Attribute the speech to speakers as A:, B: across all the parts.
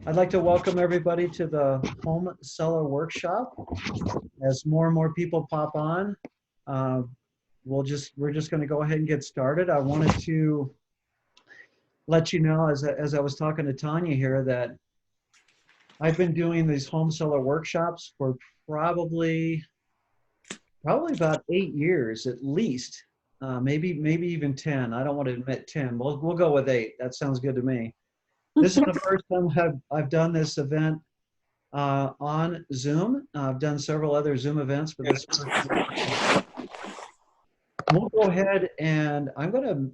A: I'd like to welcome everybody to the Home Seller Workshop. As more and more people pop on, uh, we're just going to go ahead and get started. I wanted to let you know, as I was talking to Tanya here, that I've been doing these home seller workshops for probably about 8 years at least, maybe even 10. I don't want to admit 10. We'll go with 8. That sounds good to me. This is the first time I've done this event on Zoom. I've done several other Zoom events, but this we'll go ahead and I'm going to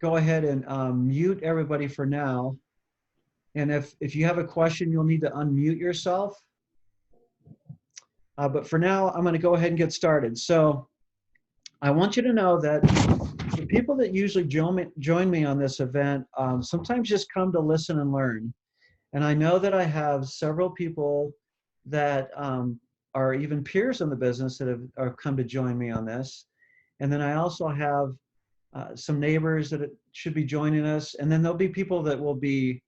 A: go ahead and mute everybody for now. And if you have a question, you'll need to unmute yourself. But for now, I'm going to go ahead and get started. So I want you to know that the people that usually join me on this event sometimes just come to listen and learn. And I know that I have several people that are even peers in the business that have come to join me on this. And then I also have some neighbors that should be joining us. And then there'll be people that will be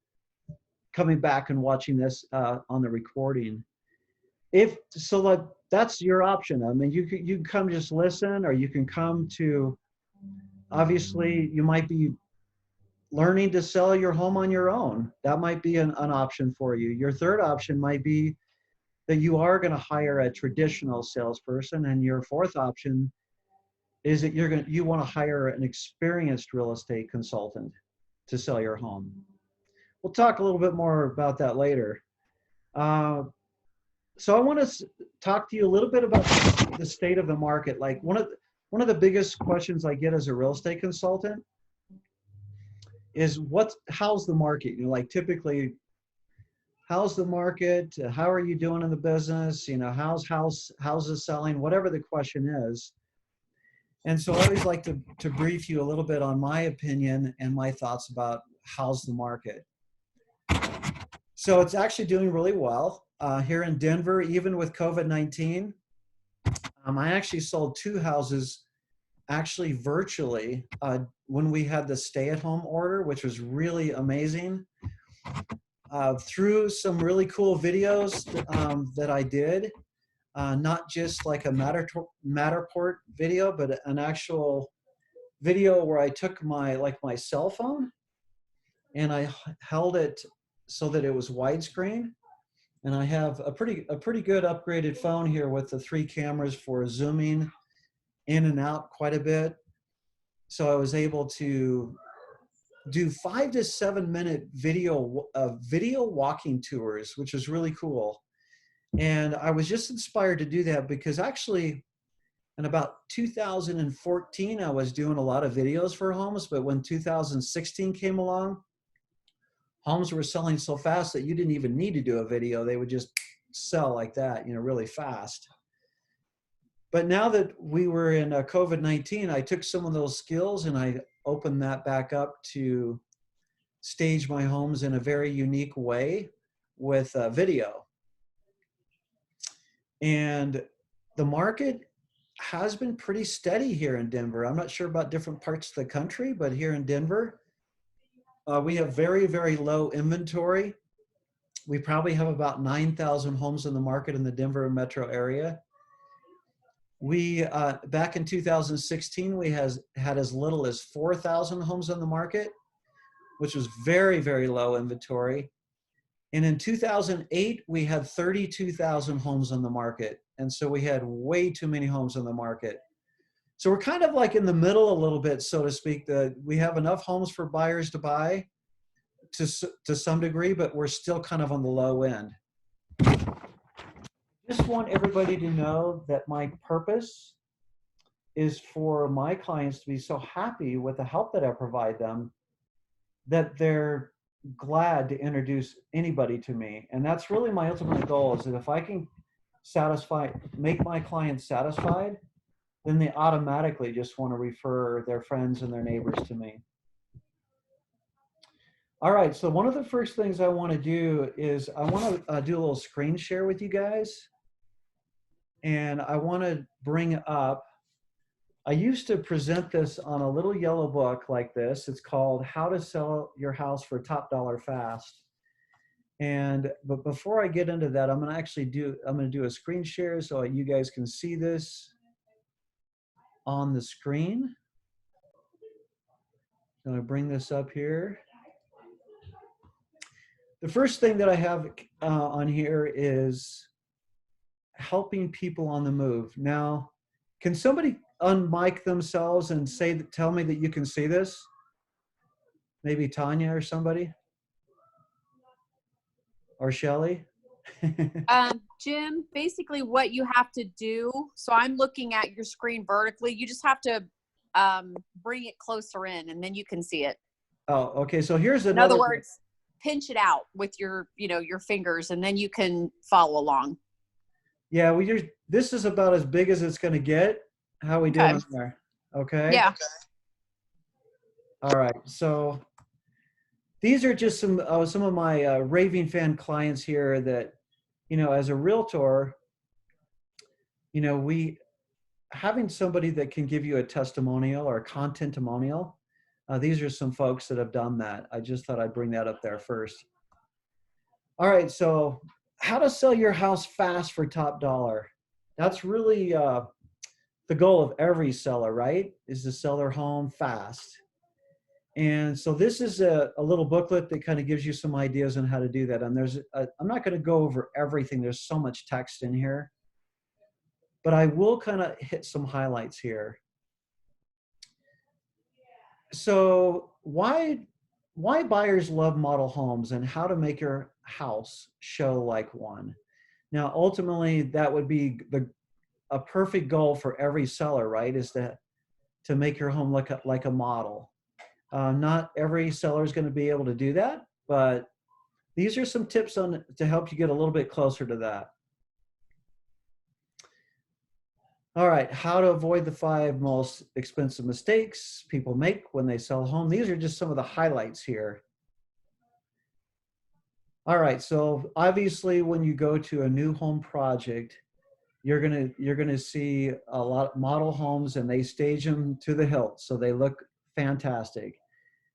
A: coming back and watching this on the recording. That's your option. I mean, you can come just listen, or you can come to, obviously you might be learning to sell your home on your own. That might be an option for you. Your third option might be that you are going to hire a traditional salesperson, and your fourth option is that you want to hire an experienced real estate consultant to sell your home. We'll talk a little bit more about that later. So I want to talk to you a little bit about the state of the market. Like one of the biggest questions I get as a real estate consultant is how's the market? You know, like typically, how's the market? How are you doing in the business? You know, how's houses selling? Whatever the question is. And so I always like to brief you a little bit on my opinion and my thoughts about how's the market. So it's actually doing really well here in Denver, even with COVID-19. I actually sold 2 houses actually virtually when we had the stay-at-home order, which was really amazing. Through some really cool videos that I did, not just like a Matterport video, but an actual video where I took my cell phone and I held it so that it was widescreen. And I have a pretty good upgraded phone here with the 3 cameras for zooming in and out quite a bit. So I was able to do 5 to 7 minute video walking tours, which was really cool. And I was just inspired to do that because actually in about 2014, I was doing a lot of videos for homes, but when 2016 came along, homes were selling so fast that you didn't even need to do a video. They would just sell like that, you know, really fast. But now that we were in COVID-19, I took some of those skills and I opened that back up to stage my homes in a very unique way with video. And the market has been pretty steady here in Denver. I'm not sure about different parts of the country, but here in Denver, we have very, very low inventory. We probably have about 9,000 homes in the market in the Denver metro area. We, back in 2016, we had as little as 4,000 homes on the market, which was very, very low inventory. And in 2008, we had 32,000 homes on the market. And so we had way too many homes on the market. So we're kind of like in the middle a little bit, so to speak. We have enough homes for buyers to buy to some degree, but we're still kind of on the low end. I just want everybody to know that my purpose is for my clients to be so happy with the help that I provide them that they're glad to introduce anybody to me. And that's really my ultimate goal, is that if I can make my clients satisfied, then they automatically just want to refer their friends and their neighbors to me. All right, so one of the first things I want to do is I want to do a little screen share with you guys. And I want to bring up I used to present this on a little yellow book like this. It's called How to Sell Your House for Top Dollar Fast. But before I get into that, I'm going to do a screen share so you guys can see this on the screen. I'm going to bring this up here. The first thing that I have on here is helping people on the move. Now, can somebody unmic themselves and tell me that you can see this? Maybe Tanya or somebody? Or Shelly?
B: Jim, basically what you have to do, so I'm looking at your screen vertically, you just have to bring it closer in and then you can see it.
A: Oh, okay. So here's another.
B: In other words, pinch it out with your fingers and then you can follow along.
A: Yeah, this is about as big as it's going to get. How we doing there? Okay.
B: Yeah.
A: All right. So these are just some of my raving fan clients here that, as a realtor, having somebody that can give you a testimonial or a contentimonial. These are some folks that have done that. I just thought I'd bring that up there first. All right. So how to sell your house fast for top dollar. That's really the goal of every seller, right? Is to sell their home fast. And so this is a little booklet that kind of gives you some ideas on how to do that. And I'm not going to go over everything. There's so much text in here, but I will kind of hit some highlights here. So why buyers love model homes and how to make your house show like one. Now, ultimately, that would be a perfect goal for every seller, right? Is to make your home look like a model. Not every seller is going to be able to do that, but these are some tips to help you get a little bit closer to that. All right, how to avoid the 5 most expensive mistakes people make when they sell a home. These are just some of the highlights here. All right, so obviously when you go to a new home project, you're gonna see a lot of model homes and they stage them to the hilt, so they look fantastic.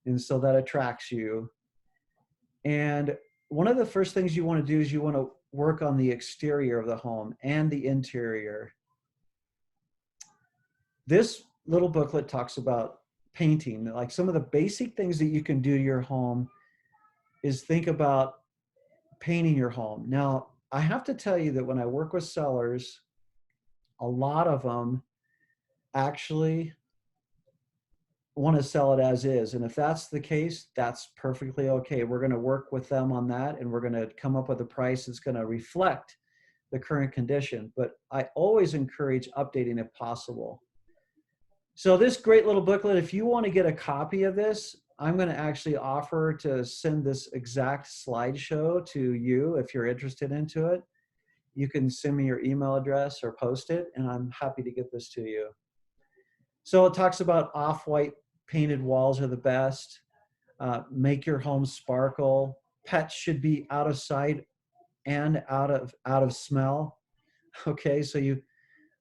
A: And so that attracts you. And one of the first things you want to do is you want to work on the exterior of the home and the interior. This little booklet talks about painting. Like some of the basic things that you can do to your home is think about painting your home. Now, I have to tell you that when I work with sellers, a lot of them actually want to sell it as is. And if that's the case, that's perfectly okay. We're going to work with them on that and we're going to come up with a price that's going to reflect the current condition. But I always encourage updating if possible. So this great little booklet, if you want to get a copy of this, I'm going to actually offer to send this exact slideshow to you if you're interested into it. You can send me your email address or post it, and I'm happy to get this to you. So it talks about off-white painted walls are the best. Make your home sparkle. Pets should be out of sight and out of smell. Okay, so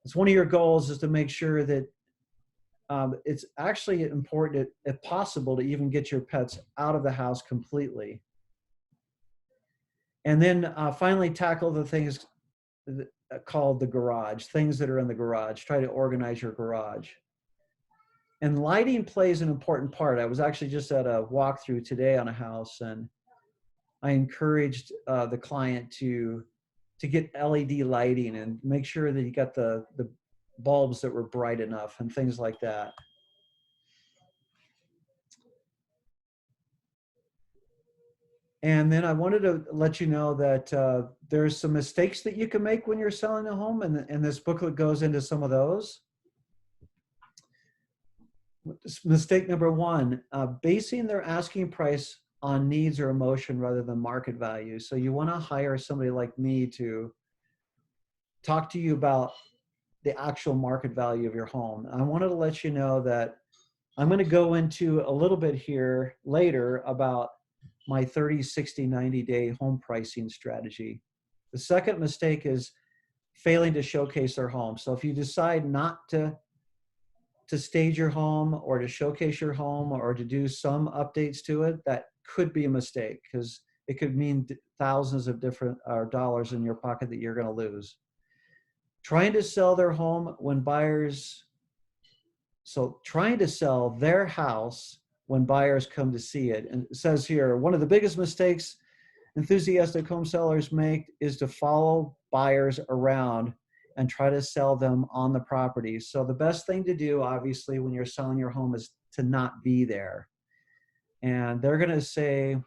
A: it's one of your goals is to make sure that it's actually important, if possible, to even get your pets out of the house completely. And then finally tackle the things called the garage, things that are in the garage. Try to organize your garage. And lighting plays an important part. I was actually just at a walkthrough today on a house, and I encouraged the client to get LED lighting and make sure that you got the bulbs that were bright enough and things like that. And then I wanted to let you know that there's some mistakes that you can make when you're selling a home, and this booklet goes into some of those. Mistake number 1, basing their asking price on needs or emotion rather than market value. So you want to hire somebody like me to talk to you about the actual market value of your home. I wanted to let you know that I'm going to go into a little bit here later about my 30, 60, 90-day home pricing strategy. The second mistake is failing to showcase their home. So if you decide not to to stage your home or to showcase your home or to do some updates to it, that could be a mistake because it could mean thousands of different dollars in your pocket that you're going to lose. Trying to sell their home when buyers, so trying to sell their house when buyers come to see it. And it says here, one of the biggest mistakes enthusiastic home sellers make is to follow buyers around and try to sell them on the property. So the best thing to do, obviously, when you're selling your home is to not be there. And they're going to say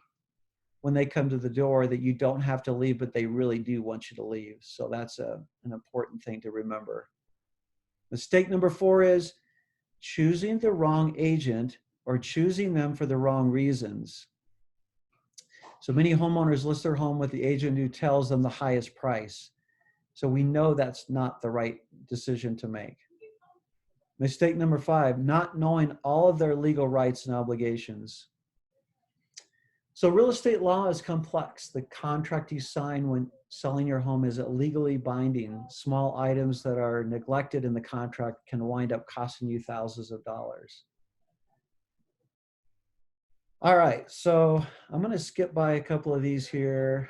A: when they come to the door that you don't have to leave, but they really do want you to leave. So that's an important thing to remember. Mistake number 4 is choosing the wrong agent or choosing them for the wrong reasons. So many homeowners list their home with the agent who tells them the highest price. So we know that's not the right decision to make. Mistake number 5, not knowing all of their legal rights and obligations. So real estate law is complex. The contract you sign when selling your home is legally binding. Small items that are neglected in the contract can wind up costing you thousands of dollars. All right, so I'm going to skip by a couple of these here.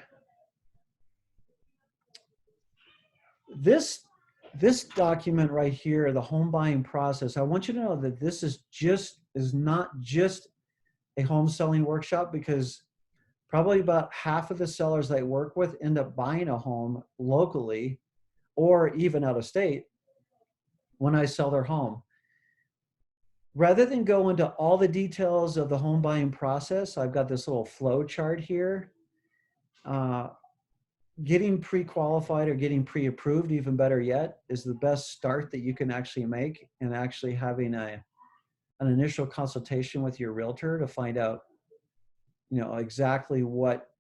A: This document right here, the home buying process, I want you to know that this is not just a home selling workshop, because probably about half of the sellers I work with end up buying a home locally or even out of state when I sell their home. Rather than go into all the details of the home buying process, I've got this little flow chart here. Getting pre-qualified or getting pre-approved, even better yet, is the best start that you can actually make, and actually having an initial consultation with your realtor to find out, exactly what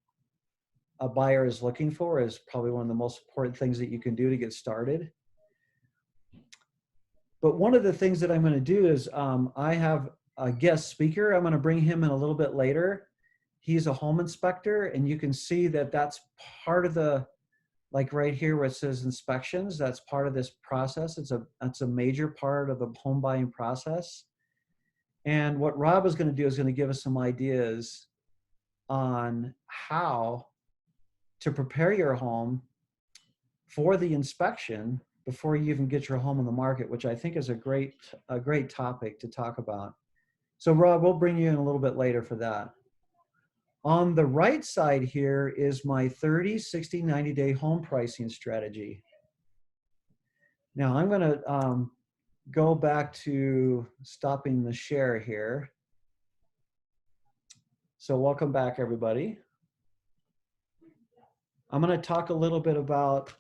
A: a buyer is looking for is probably one of the most important things that you can do to get started. But one of the things that I'm going to do is I have a guest speaker. I'm going to bring him in a little bit later. He's a home inspector, and you can see that that's part of the, like right here where it says inspections, that's part of this process. It's a major part of the home buying process. And what Rob is going to do is going to give us some ideas on how to prepare your home for the inspection before you even get your home on the market, which I think is a great topic to talk about. So Rob, we'll bring you in a little bit later for that. On the right side here is my 30, 60, 90-day home pricing strategy. Now I'm going to go back to stopping the share here. So welcome back, everybody. I'm going to talk a little bit about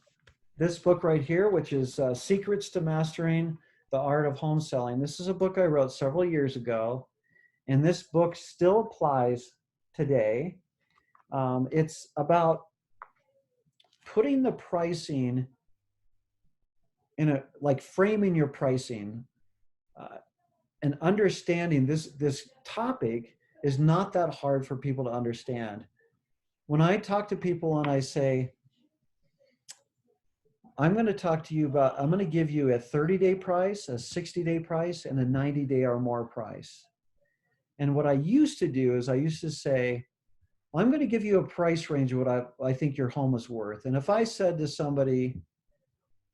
A: this book right here, which is Secrets to Mastering the Art of Home Selling. This is a book I wrote several years ago, and this book still applies today. It's about putting the pricing in framing your pricing and understanding this topic is not that hard for people to understand. When I talk to people and I say, I'm going to give you a 30-day price, a 60-day price, and a 90-day or more price. And what I used to do is I used to say, I'm going to give you a price range of what I think your home is worth. And if I said to somebody,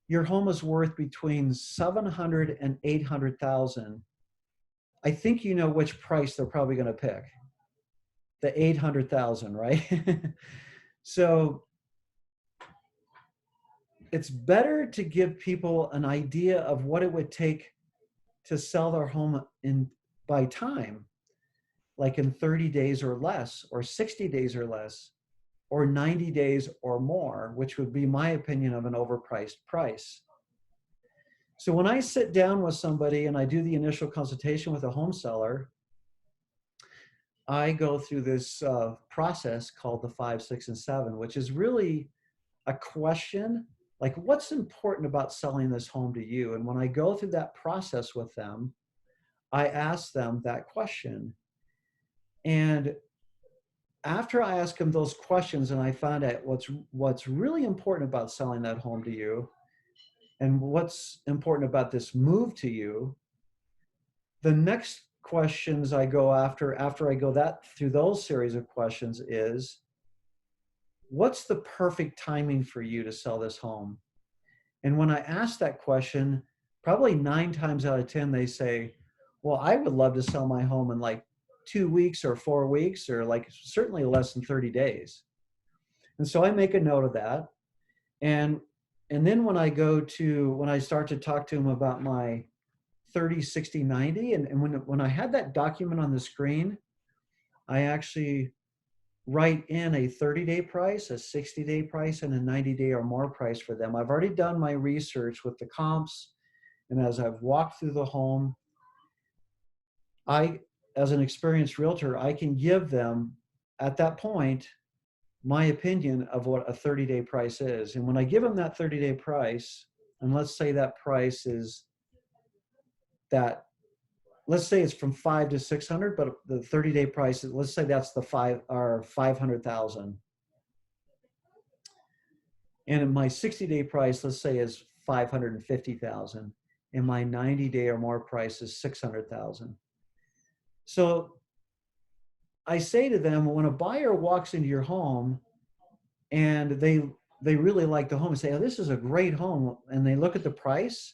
A: your home is worth between $700,000 and $800,000, I think you know which price they're probably going to pick. The $800,000, right? So it's better to give people an idea of what it would take to sell their home by time, like in 30 days or less, or 60 days or less, or 90 days or more, which would be my opinion of an overpriced price. So when I sit down with somebody and I do the initial consultation with a home seller, I go through this process called the 5, 6, and 7, which is really a question, like what's important about selling this home to you? And when I go through that process with them, I ask them that question. And after I ask them those questions and I find out what's really important about selling that home to you and what's important about this move to you, The next questions I go after I go through those series of questions is, what's the perfect timing for you to sell this home? And when I ask that question, probably 9 times out of 10, they say, well, I would love to sell my home in like 2 weeks or 4 weeks, or like certainly less than 30 days. And so I make a note of that. And then when I start to talk to them about my 30, 60, 90, and when I had that document on the screen, I actually write in a 30-day price, a 60-day price, and a 90-day or more price for them. I've already done my research with the comps, and as I've walked through the home, as an experienced realtor, I can give them, at that point, my opinion of what a 30-day price is. And when I give them that 30-day price, and let's say that price is that, let's say it's from 5 to 600, but the 30-day price, let's say that's the 500,000. And my 60-day price, let's say, is 550,000. And my 90-day or more price is 600,000. So I say to them, when a buyer walks into your home and they really like the home and say, oh, this is a great home, and they look at the price,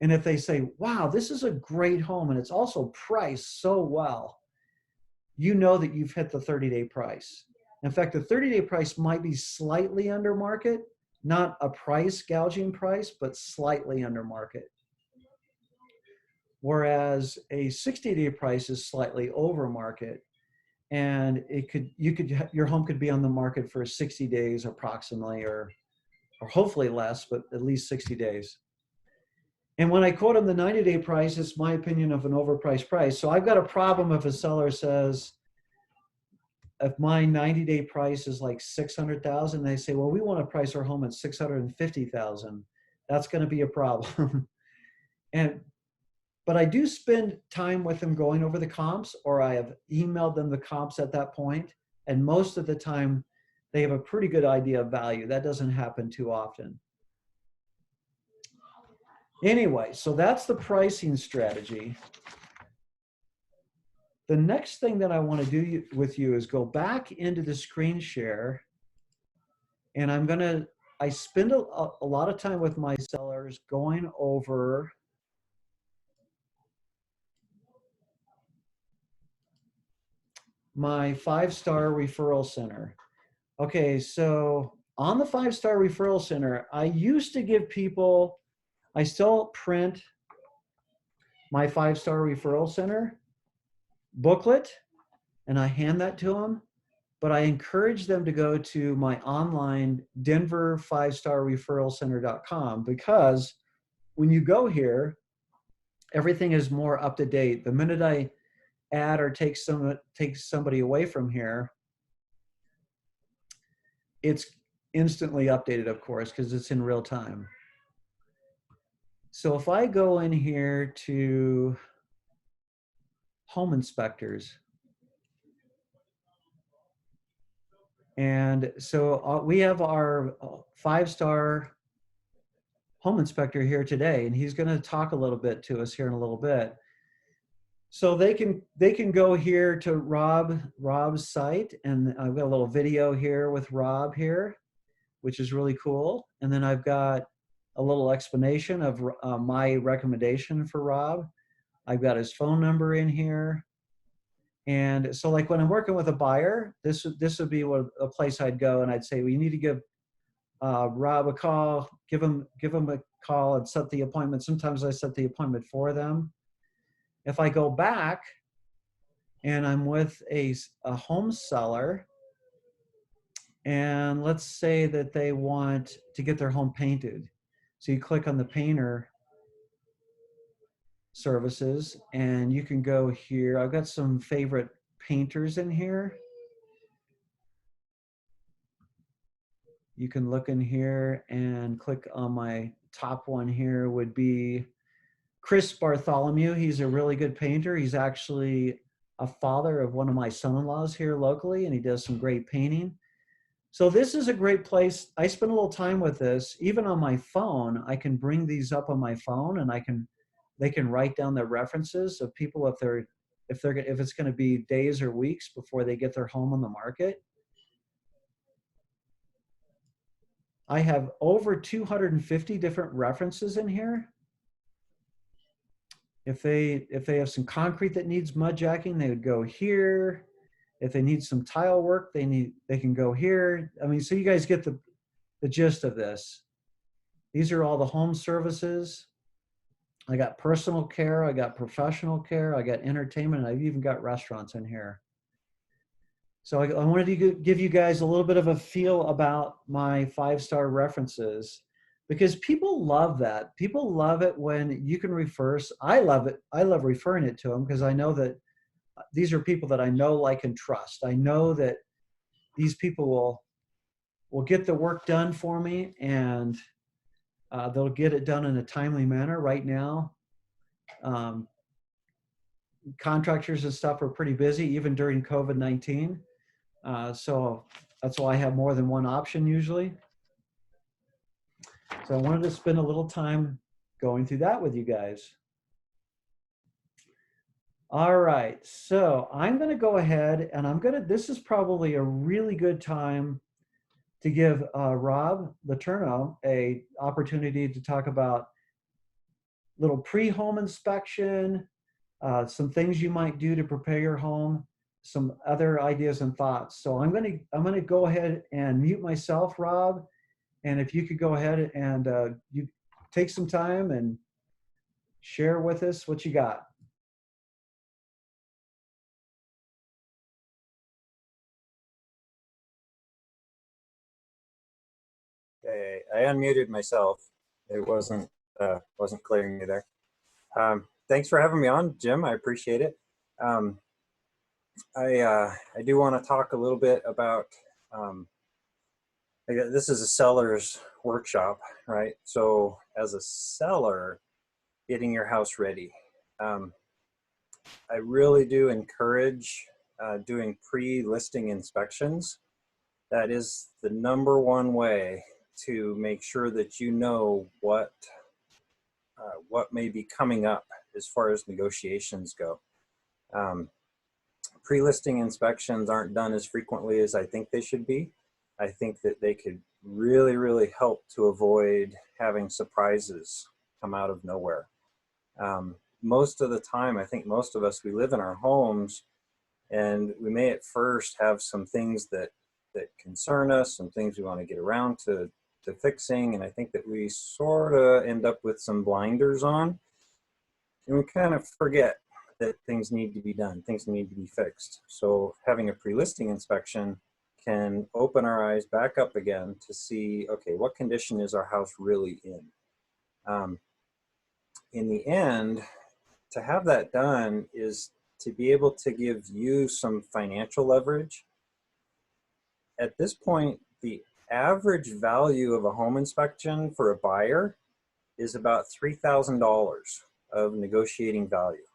A: and if they say, wow, this is a great home and it's also priced so well, you know that you've hit the 30-day price. In fact, the 30-day price might be slightly under market, not a price gouging price, but slightly under market. Whereas a 60-day price is slightly over market, and your home could be on the market for 60 days approximately, or hopefully less, but at least 60 days. And when I quote them the 90-day price, it's my opinion of an overpriced price. So I've got a problem if a seller says, if my 90-day price is like 600,000, they say, well, we want to price our home at 650,000. That's going to be a problem. But I do spend time with them going over the comps, or I have emailed them the comps at that point. And most of the time, they have a pretty good idea of value. That doesn't happen too often. Anyway, so that's the pricing strategy. The next thing that I want to do with you is go back into the screen share. And I spend a lot of time with my sellers going over my 5-star referral center. Okay, so on the 5-star referral center, I used to give people, I still print my 5-star referral center booklet, and I hand that to them, but I encourage them to go to my online Denver 5starreferralcenter.com, because when you go here, everything is more up to date. The minute I add or take somebody away from here, it's instantly updated, of course, because it's in real time. So if I go in here to home inspectors, and so we have our 5-star home inspector here today, and he's going to talk a little bit to us here in a little bit. So they can go here to Rob's site, and I've got a little video here with Rob here, which is really cool. And then I've got a little explanation of my recommendation for Rob. I've got his phone number in here. And so like when I'm working with a buyer, this would be a place I'd go, and I'd say, well, you need to give Rob a call, give him a call and set the appointment. Sometimes I set the appointment for them. If I go back and I'm with a home seller, and let's say that they want to get their home painted. So you click on the painter services, and you can go here. I've got some favorite painters in here. You can look in here and click on my top one here would be Chris Bartholomew. He's a really good painter. He's actually a father of one of my son-in-laws here locally, and he does some great painting. So this is a great place. I spend a little time with this. Even on my phone, I can bring these up on my phone, and I can they can write down the references of people if it's going to be days or weeks before they get their home on the market. I have over 250 different references in here. If they have some concrete that needs mud jacking, they would go here. If they need some tile work, they can go here. I mean, so you guys get the gist of this. These are all the home services. I got personal care, I got professional care, I got entertainment, and I've even got restaurants in here. So I wanted to give you guys a little bit of a feel about my 5-star references, because people love that. People love it when you can refer. I love it. I love referring it to them because I know that these are people that I know, like, and trust. I know that these people will get the work done for me, and they'll get it done in a timely manner. Right now, contractors and stuff are pretty busy, even during COVID-19. So that's why I have more than one option usually. So I wanted to spend a little time going through that with you guys. All right, so I'm going to go ahead and this is probably a really good time to give Rob LeTerneau a opportunity to talk about little pre-home inspection, some things you might do to prepare your home, some other ideas and thoughts. So I'm gonna go ahead and mute myself, Rob, and if you could go ahead and you take some time and share with us what you got.
C: Okay, I unmuted myself. It wasn't clearing me there. Thanks for having me on, Jim. I appreciate it. I do want to talk a little bit about this is a seller's workshop, right? So as a seller, getting your house ready. I really do encourage doing pre-listing inspections. That is the #1 way to make sure that you know what may be coming up as far as negotiations go. Pre-listing inspections aren't done as frequently as I think they should be. I think that they could really, really help to avoid having surprises come out of nowhere. Most of the time, I think most of us, we live in our homes and we may at first have some things that concern us, some things we want to get around to fixing, and I think that we sort of end up with some blinders on, and we kind of forget that things need to be done, things need to be fixed. So having a pre-listing inspection can open our eyes back up again to see, okay, what condition is our house really in? In the end, to have that done is to be able to give you some financial leverage. At this point, the average value of a home inspection for a buyer is about $3,000 of negotiating value.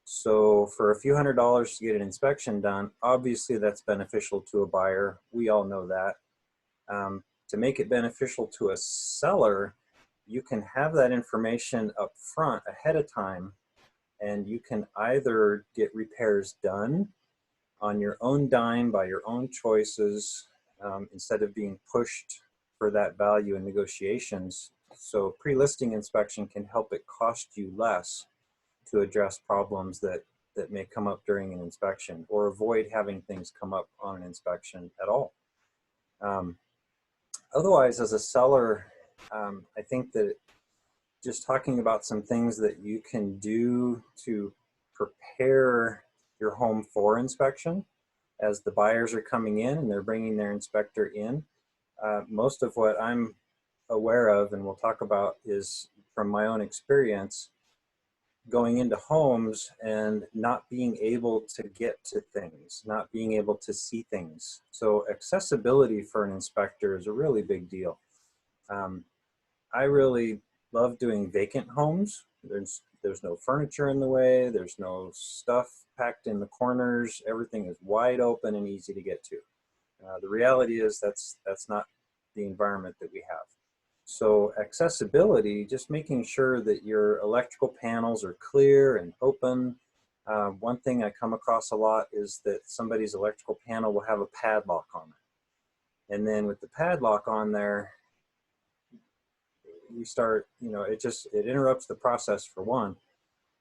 C: So for a few $100s to get an inspection done, obviously that's beneficial to a buyer. We all know that. To make it beneficial to a seller, you can have that information up front ahead of time, and you can either get repairs done on your own dime by your own choices, instead of being pushed for that value in negotiations. So pre-listing inspection can help it cost you less to address problems that may come up during an inspection, or avoid having things come up on an inspection at all. Otherwise, as a seller, I think that just talking about some things that you can do to prepare your home for inspection as the buyers are coming in and they're bringing their inspector in. Most of what I'm aware of and we'll talk about is from my own experience going into homes and not being able to get to things, not being able to see things. So accessibility for an inspector is a really big deal. I really love doing vacant homes. There's no furniture in the way, there's no stuff packed in the corners, everything is wide open and easy to get to. The reality is that's not the environment that we have. So accessibility, just making sure that your electrical panels are clear and open. One thing I come across a lot is that somebody's electrical panel will have a padlock on it. And then with the padlock on there, you start, it interrupts the process for one.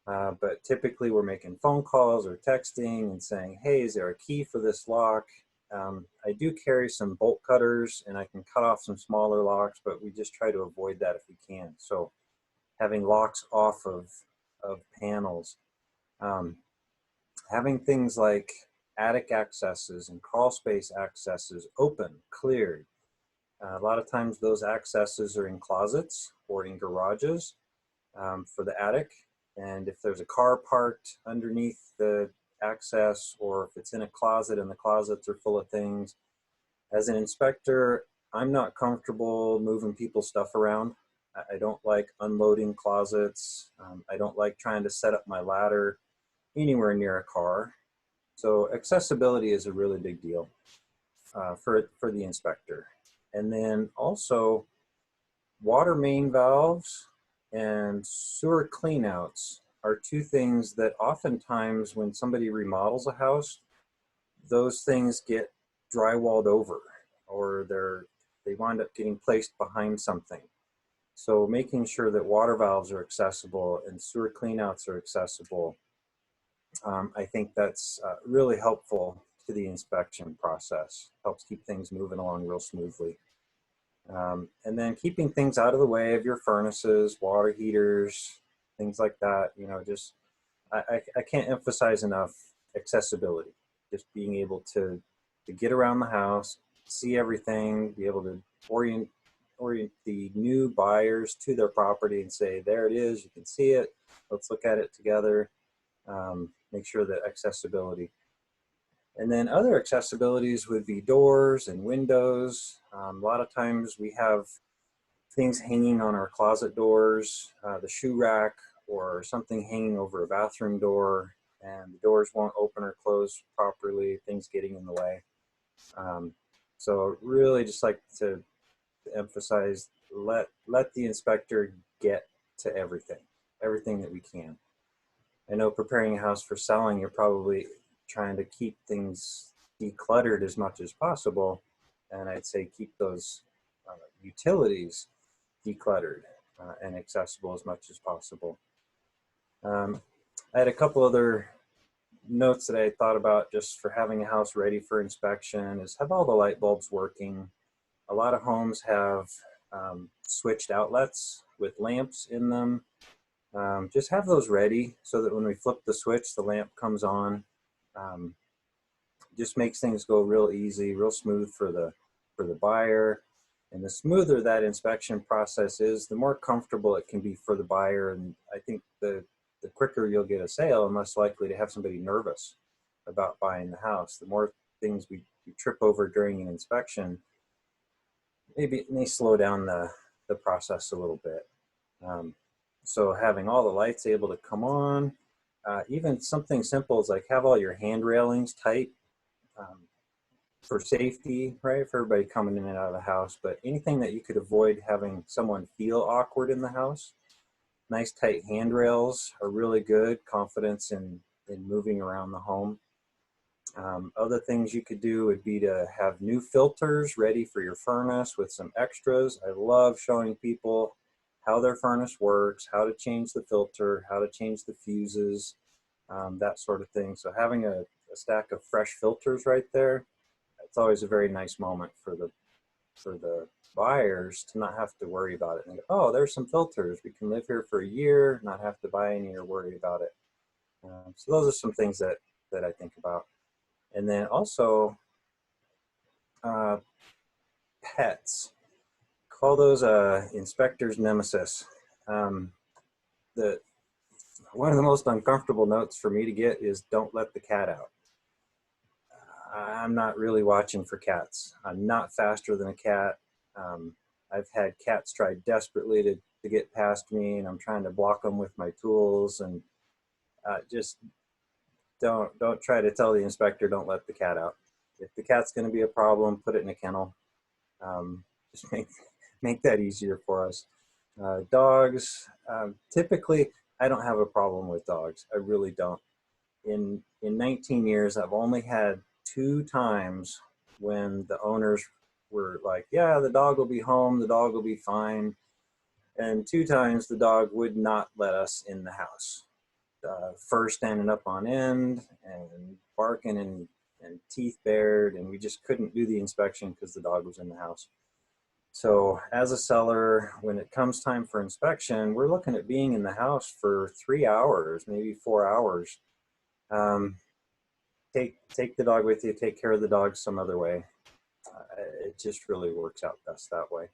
C: But typically we're making phone calls or texting and saying, hey, is there a key for this lock? I do carry some bolt cutters and I can cut off some smaller locks, but we just try to avoid that if we can. So having locks off of panels, having things like attic accesses and crawl space accesses open, cleared. A lot of times those accesses are in closets or in garages for the attic. And if there's a car parked underneath the access, or if it's in a closet and the closets are full of things, as an inspector, I'm not comfortable moving people's stuff around. I don't like unloading closets. I don't like trying to set up my ladder anywhere near a car. So accessibility is a really big deal for the inspector. And then also water main valves and sewer cleanouts are two things that oftentimes when somebody remodels a house, those things get drywalled over, or they wind up getting placed behind something. So making sure that water valves are accessible and sewer cleanouts are accessible, I think that's really helpful to the inspection process. Helps keep things moving along real smoothly. And then keeping things out of the way of your furnaces, water heaters, things like that. I can't emphasize enough accessibility. Just being able to get around the house, see everything, be able to orient the new buyers to their property and say, there it is, you can see it, let's look at it together. Make sure that accessibility. And then other accessibilities would be doors and windows. A lot of times we have things hanging on our closet doors, the shoe rack, or something hanging over a bathroom door, and the doors won't open or close properly, things getting in the way. So really just like to emphasize, let the inspector get to everything that we can. I know preparing a house for selling, you're probably trying to keep things decluttered as much as possible. And I'd say keep those utilities decluttered and accessible as much as possible. I had a couple other notes that I thought about just for having a house ready for inspection is have all the light bulbs working. A lot of homes have switched outlets with lamps in them. Just have those ready so that when we flip the switch, the lamp comes on. Just makes things go real easy, real smooth for the buyer. And the smoother that inspection process is, the more comfortable it can be for the buyer. And I think the quicker you'll get a sale and less likely to have somebody nervous about buying the house. The more things we trip over during an inspection, maybe it may slow down the process a little bit. So having all the lights able to come on, even something simple as like have all your hand railings tight for safety, right? For everybody coming in and out of the house, but anything that you could avoid having someone feel awkward in the house. Nice tight handrails are really good, confidence in moving around the home. Other things you could do would be to have new filters ready for your furnace with some extras. I love showing people how their furnace works, how to change the filter, how to change the fuses, that sort of thing. So having a stack of fresh filters right there, it's always a very nice moment for the buyers to not have to worry about it and go, oh, there's some filters. We can live here for a year, not have to buy any or worry about it. So those are some things that I think about. And then also pets. Call those inspector's nemesis. One of the most uncomfortable notes for me to get is don't let the cat out. I'm not really watching for cats. I'm not faster than a cat. I've had cats try desperately to get past me, and I'm trying to block them with my tools. And just don't try to tell the inspector don't let the cat out. If the cat's going to be a problem, put it in a kennel. Just make that easier for us. Dogs, typically, I don't have a problem with dogs. I really don't. In 19 years, I've only had 2 times when the owners were like, yeah, the dog will be home, the dog will be fine. And 2 times the dog would not let us in the house. Fur standing up on end and barking and teeth bared, and we just couldn't do the inspection because the dog was in the house. So as a seller, when it comes time for inspection, we're looking at being in the house for 3 hours, maybe 4 hours. Take the dog with you, take care of the dog some other way. It just really works out best that way.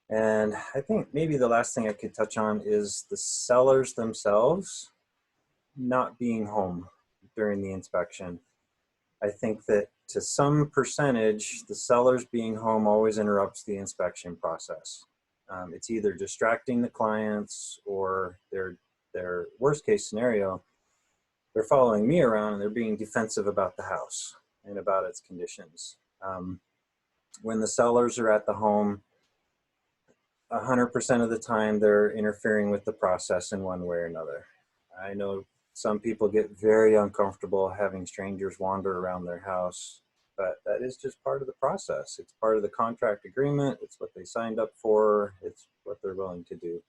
C: And I think maybe the last thing I could touch on is the sellers themselves not being home during the inspection. I think that to some percentage, the sellers being home always interrupts the inspection process. It's either distracting the clients, or their worst case scenario, they're following me around and they're being defensive about the house and about its conditions. When the sellers are at the home, 100% of the time they're interfering with the process in one way or another. I know some people get very uncomfortable having strangers wander around their house, but that is just part of the process. It's part of the contract agreement. It's what they signed up for. It's what they're willing to do.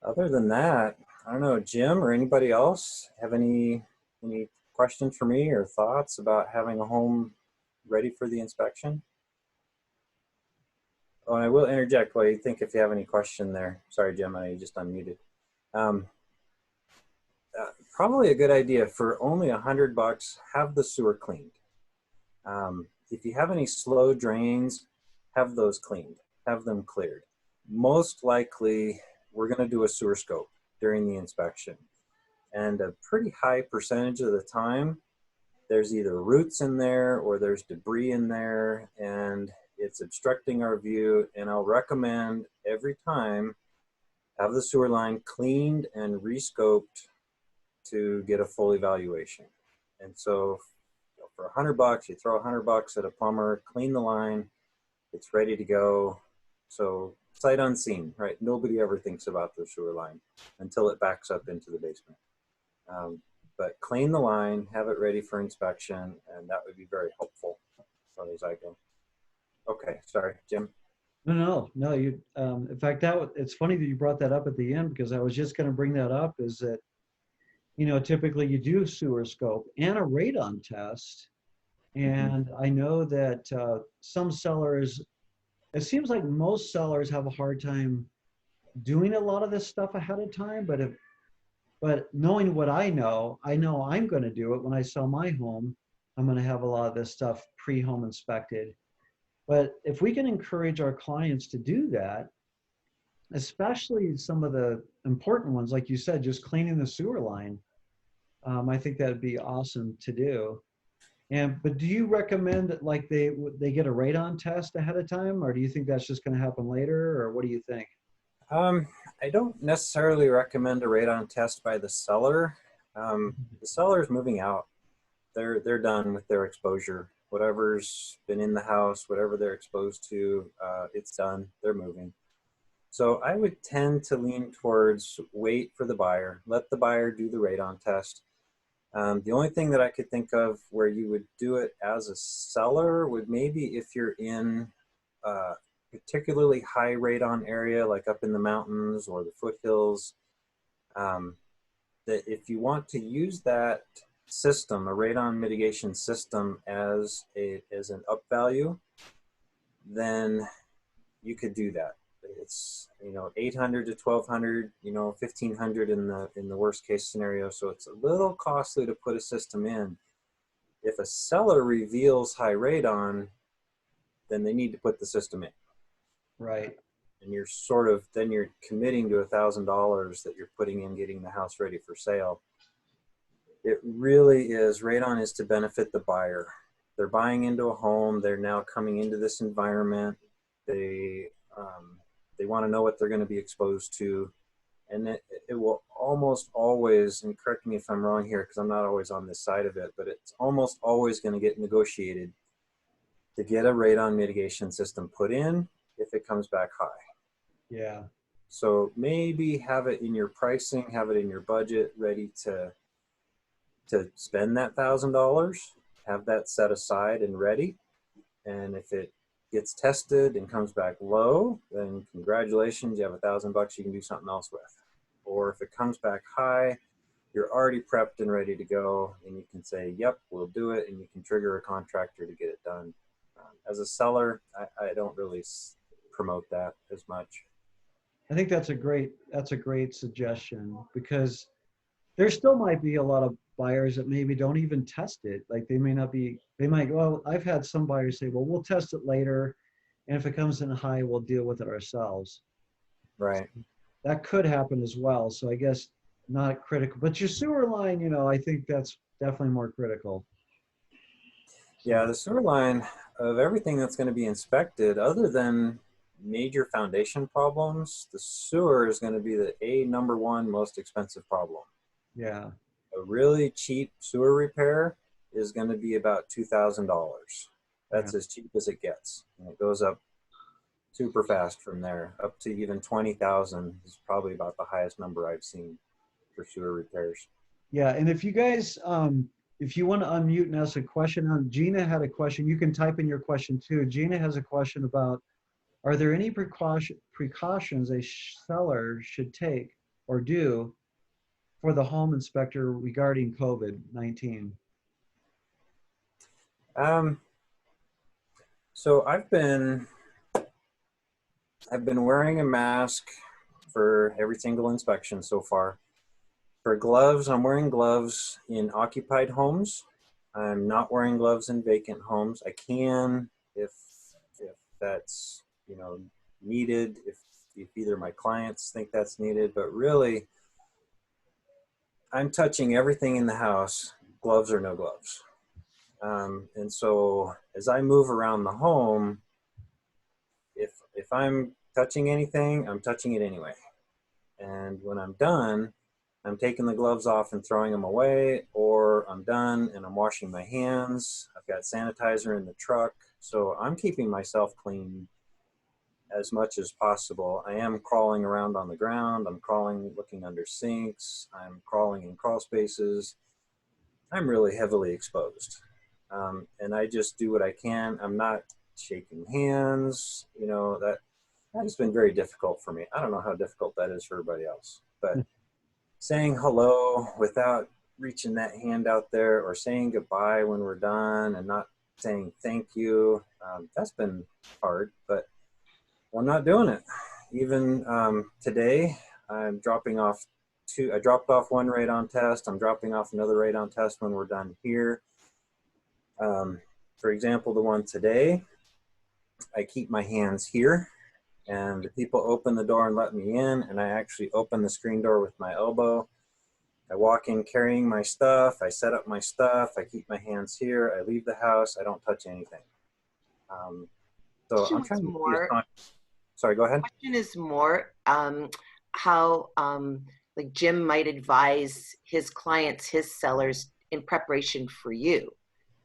C: Other than that, I don't know, Jim or anybody else have any questions for me or thoughts about having a home ready for the inspection? Oh, and I will interject while you think if you have any question there. Sorry, Jim, I know you just unmuted. Probably a good idea for only $100, have the sewer cleaned. If you have any slow drains, have those cleaned, have them cleared. Most likely, we're going to do a sewer scope during the inspection. And a pretty high percentage of the time, there's either roots in there or there's debris in there, and it's obstructing our view. And I'll recommend every time have the sewer line cleaned and re-scoped to get a full evaluation. And so for $100, you throw $100 at a plumber, clean the line, it's ready to go. So sight unseen, right? Nobody ever thinks about the sewer line until it backs up into the basement. But clean the line, have it ready for inspection, and that would be very helpful as far as I go. Okay, sorry, Jim.
A: No. You, in fact, it's funny that you brought that up at the end, because I was just going to bring that up. Is that, typically you do sewer scope and a radon test, and I know that some sellers, it seems like most sellers have a hard time doing a lot of this stuff ahead of time. But knowing what I know I'm going to do it when I sell my home. I'm going to have a lot of this stuff pre-home inspected. But if we can encourage our clients to do that, especially some of the important ones, like you said, just cleaning the sewer line, I think that'd be awesome to do. But do you recommend that like they get a radon test ahead of time, or do you think that's just going to happen later, or what do you think?
C: I don't necessarily recommend a radon test by the seller. The seller's moving out. They're done with their exposure. Whatever's been in the house, whatever they're exposed to, it's done. They're moving. So I would tend to lean towards wait for the buyer. Let the buyer do the radon test. The only thing that I could think of where you would do it as a seller would maybe if you're in a particularly high radon area, like up in the mountains or the foothills, that if you want to use that system, a radon mitigation system, as an up value, then you could do that. It's 800 to 1200, 1500 in the worst case scenario. So it's a little costly to put a system in. If a seller reveals high radon, then they need to put the system in.
A: Right.
C: And you're then you're committing to $1,000 that you're putting in getting the house ready for sale. It really is, radon is to benefit the buyer. They're buying into a home. They're now coming into this environment. They want to know what they're going to be exposed to. And it will almost always, and correct me if I'm wrong here because I'm not always on this side of it, but it's almost always going to get negotiated to get a radon mitigation system put in if it comes back high.
A: Yeah.
C: So maybe have it in your pricing, have it in your budget, ready to spend that $1,000, have that set aside and ready. And if it gets tested and comes back low, then congratulations, you have $1,000 you can do something else with. Or if it comes back high, you're already prepped and ready to go, and you can say, yep, we'll do it, and you can trigger a contractor to get it done. As a seller, I don't really promote that as much.
A: I think that's a great suggestion, because there still might be a lot of buyers that maybe don't even test it. Like they might, well, I've had some buyers say, well, we'll test it later, and if it comes in high, we'll deal with it ourselves.
C: Right.
A: That could happen as well. So I guess not critical, but your sewer line, you know, I think that's definitely more critical.
C: Yeah, the sewer line, of everything that's going to be inspected, other than major foundation problems, the sewer is going to be the number one most expensive problem.
A: Yeah.
C: A really cheap sewer repair is going to be about $2,000. That's as cheap as it gets. And it goes up super fast from there. Up to even 20,000 is probably about the highest number I've seen for sewer repairs.
A: Yeah, and if you guys, if you want to unmute and ask a question, Gina had a question. You can type in your question too. Gina has a question about, are there any precautions a seller should take or do for the home inspector regarding COVID-19?
C: So I've been wearing a mask for every single inspection so far. For gloves, I'm wearing gloves in occupied homes. I'm not wearing gloves in vacant homes. I can if that's, you know, needed, if either my clients think that's needed, but really I'm touching everything in the house, gloves or no gloves. And so as I move around the home, if I'm touching anything, I'm touching it anyway. And when I'm done, I'm taking the gloves off and throwing them away, or I'm done and I'm washing my hands. I've got sanitizer in the truck. So I'm keeping myself clean as much as possible. I am crawling around on the ground. I'm crawling, looking under sinks. I'm crawling in crawl spaces. I'm really heavily exposed. And I just do what I can. I'm not shaking hands. You know, that has been very difficult for me. I don't know how difficult that is for everybody else, but saying hello without reaching that hand out there, or saying goodbye when we're done and not saying thank you, that's been hard, but I'm not doing it. Even today, I'm dropping off I dropped off one radon test. I'm dropping off another radon test when we're done here. For example, the one today, I keep my hands here, and the people open the door and let me in, and I actually open the screen door with my elbow. I walk in carrying my stuff. I set up my stuff. I keep my hands here. I leave the house. I don't touch anything. So I'm trying to be sorry, go ahead.
D: Question is more how like Jim might advise his clients, his sellers, in preparation for you,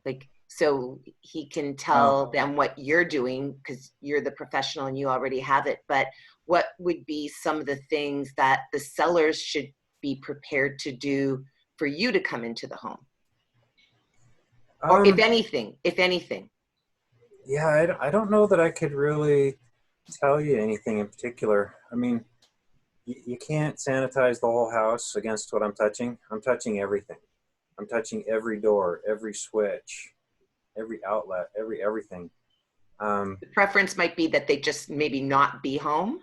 D: like so he can tell them what you're doing because you're the professional and you already have it. But what would be some of the things that the sellers should be prepared to do for you to come into the home, or if anything?
C: Yeah, I don't know that I could really tell you anything in particular. I mean, you can't sanitize the whole house against what I'm touching. I'm touching everything. I'm touching every door, every switch, every outlet, everything.
D: The preference might be that they just maybe not be home.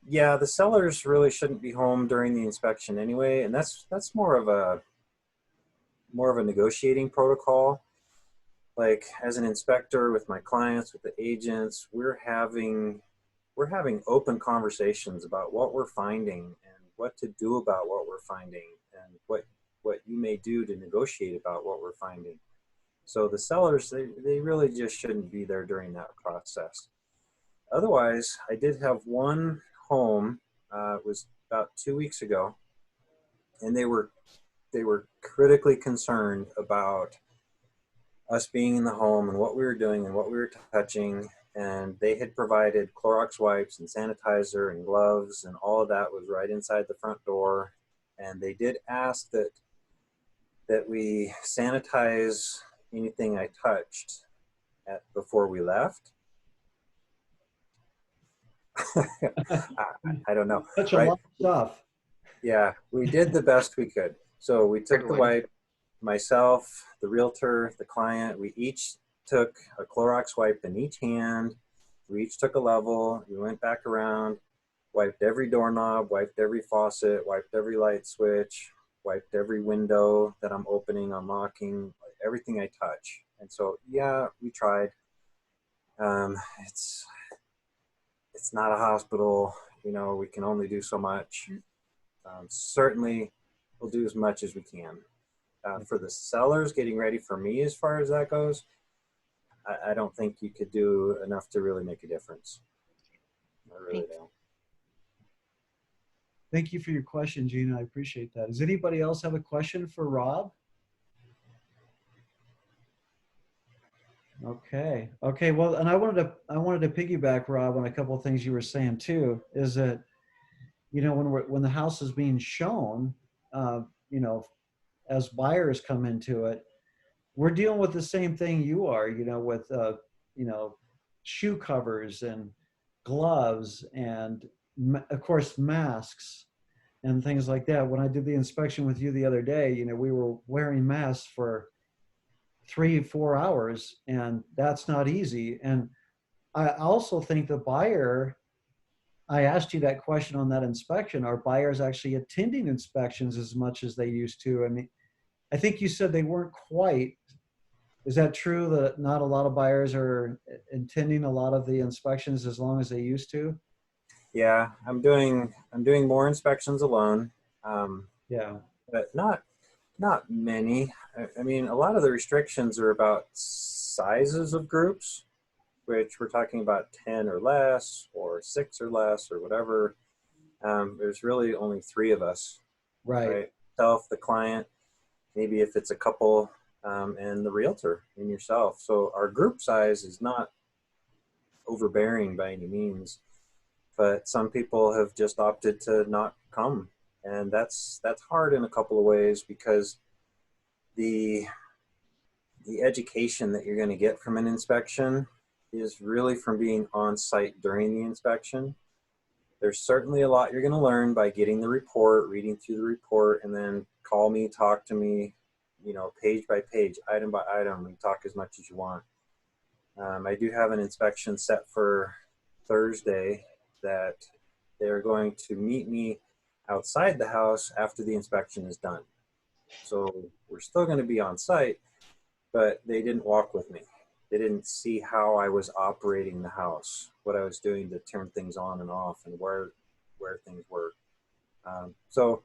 C: Yeah, the sellers really shouldn't be home during the inspection anyway, and that's more of a negotiating protocol. Like as an inspector with my clients, with the agents, we're having open conversations about what we're finding and what to do about what we're finding, and what you may do to negotiate about what we're finding. So the sellers, they really just shouldn't be there during that process. Otherwise, I did have one home, it was about 2 weeks ago, and they were critically concerned about us being in the home and what we were doing and what we were touching. And they had provided Clorox wipes and sanitizer and gloves, and all of that was right inside the front door. And they did ask that we sanitize anything I touched before we left. I don't know.
A: Such a lot of stuff.
C: Yeah, we did the best we could. So we took the wipe, myself, the realtor, the client, we each took a Clorox wipe in each hand. We each took a level. We went back around, wiped every doorknob, wiped every faucet, wiped every light switch, wiped every window that I'm opening, unlocking, everything I touch. And so, yeah, we tried. It's not a hospital. You know, we can only do so much. Certainly, we'll do as much as we can. For the sellers getting ready for me, as far as that goes, I don't think you could do enough to really make a difference. I really don't.
A: Thank you for your question, Gina. I appreciate that. Does anybody else have a question for Rob? Okay. Okay. Well, and I wanted to piggyback, Rob, on a couple of things you were saying too. Is that, you know, when the house is being shown, you know, as buyers come into it, we're dealing with the same thing you are. You know, with you know, shoe covers and gloves and of course masks and things like that. When I did the inspection with you the other day, you know, we were wearing masks for 3-4 hours, and that's not easy. And I also think the buyer, I asked you that question on that inspection, are buyers actually attending inspections as much as they used to? I mean, I think you said they weren't quite. Is that true that not a lot of buyers are attending a lot of the inspections as long as they used to?
C: Yeah, I'm doing more inspections alone.
A: Yeah.
C: But not many. I mean, a lot of the restrictions are about sizes of groups, which we're talking about 10 or less, or 6 or less, or whatever. There's really only 3 of us,
A: Right.
C: Self, the client, maybe if it's a couple, and the realtor and yourself. So our group size is not overbearing by any means, but some people have just opted to not come. And that's hard in a couple of ways, because the education that you're going to get from an inspection is really from being on site during the inspection. There's certainly a lot you're going to learn by getting the report, reading through the report, and then call me, talk to me, you know, page by page, item by item. We talk as much as you want. I do have an inspection set for Thursday that they're going to meet me outside the house after the inspection is done. So we're still going to be on site, but they didn't walk with me. They didn't see how I was operating the house, what I was doing to turn things on and off, and where things were. So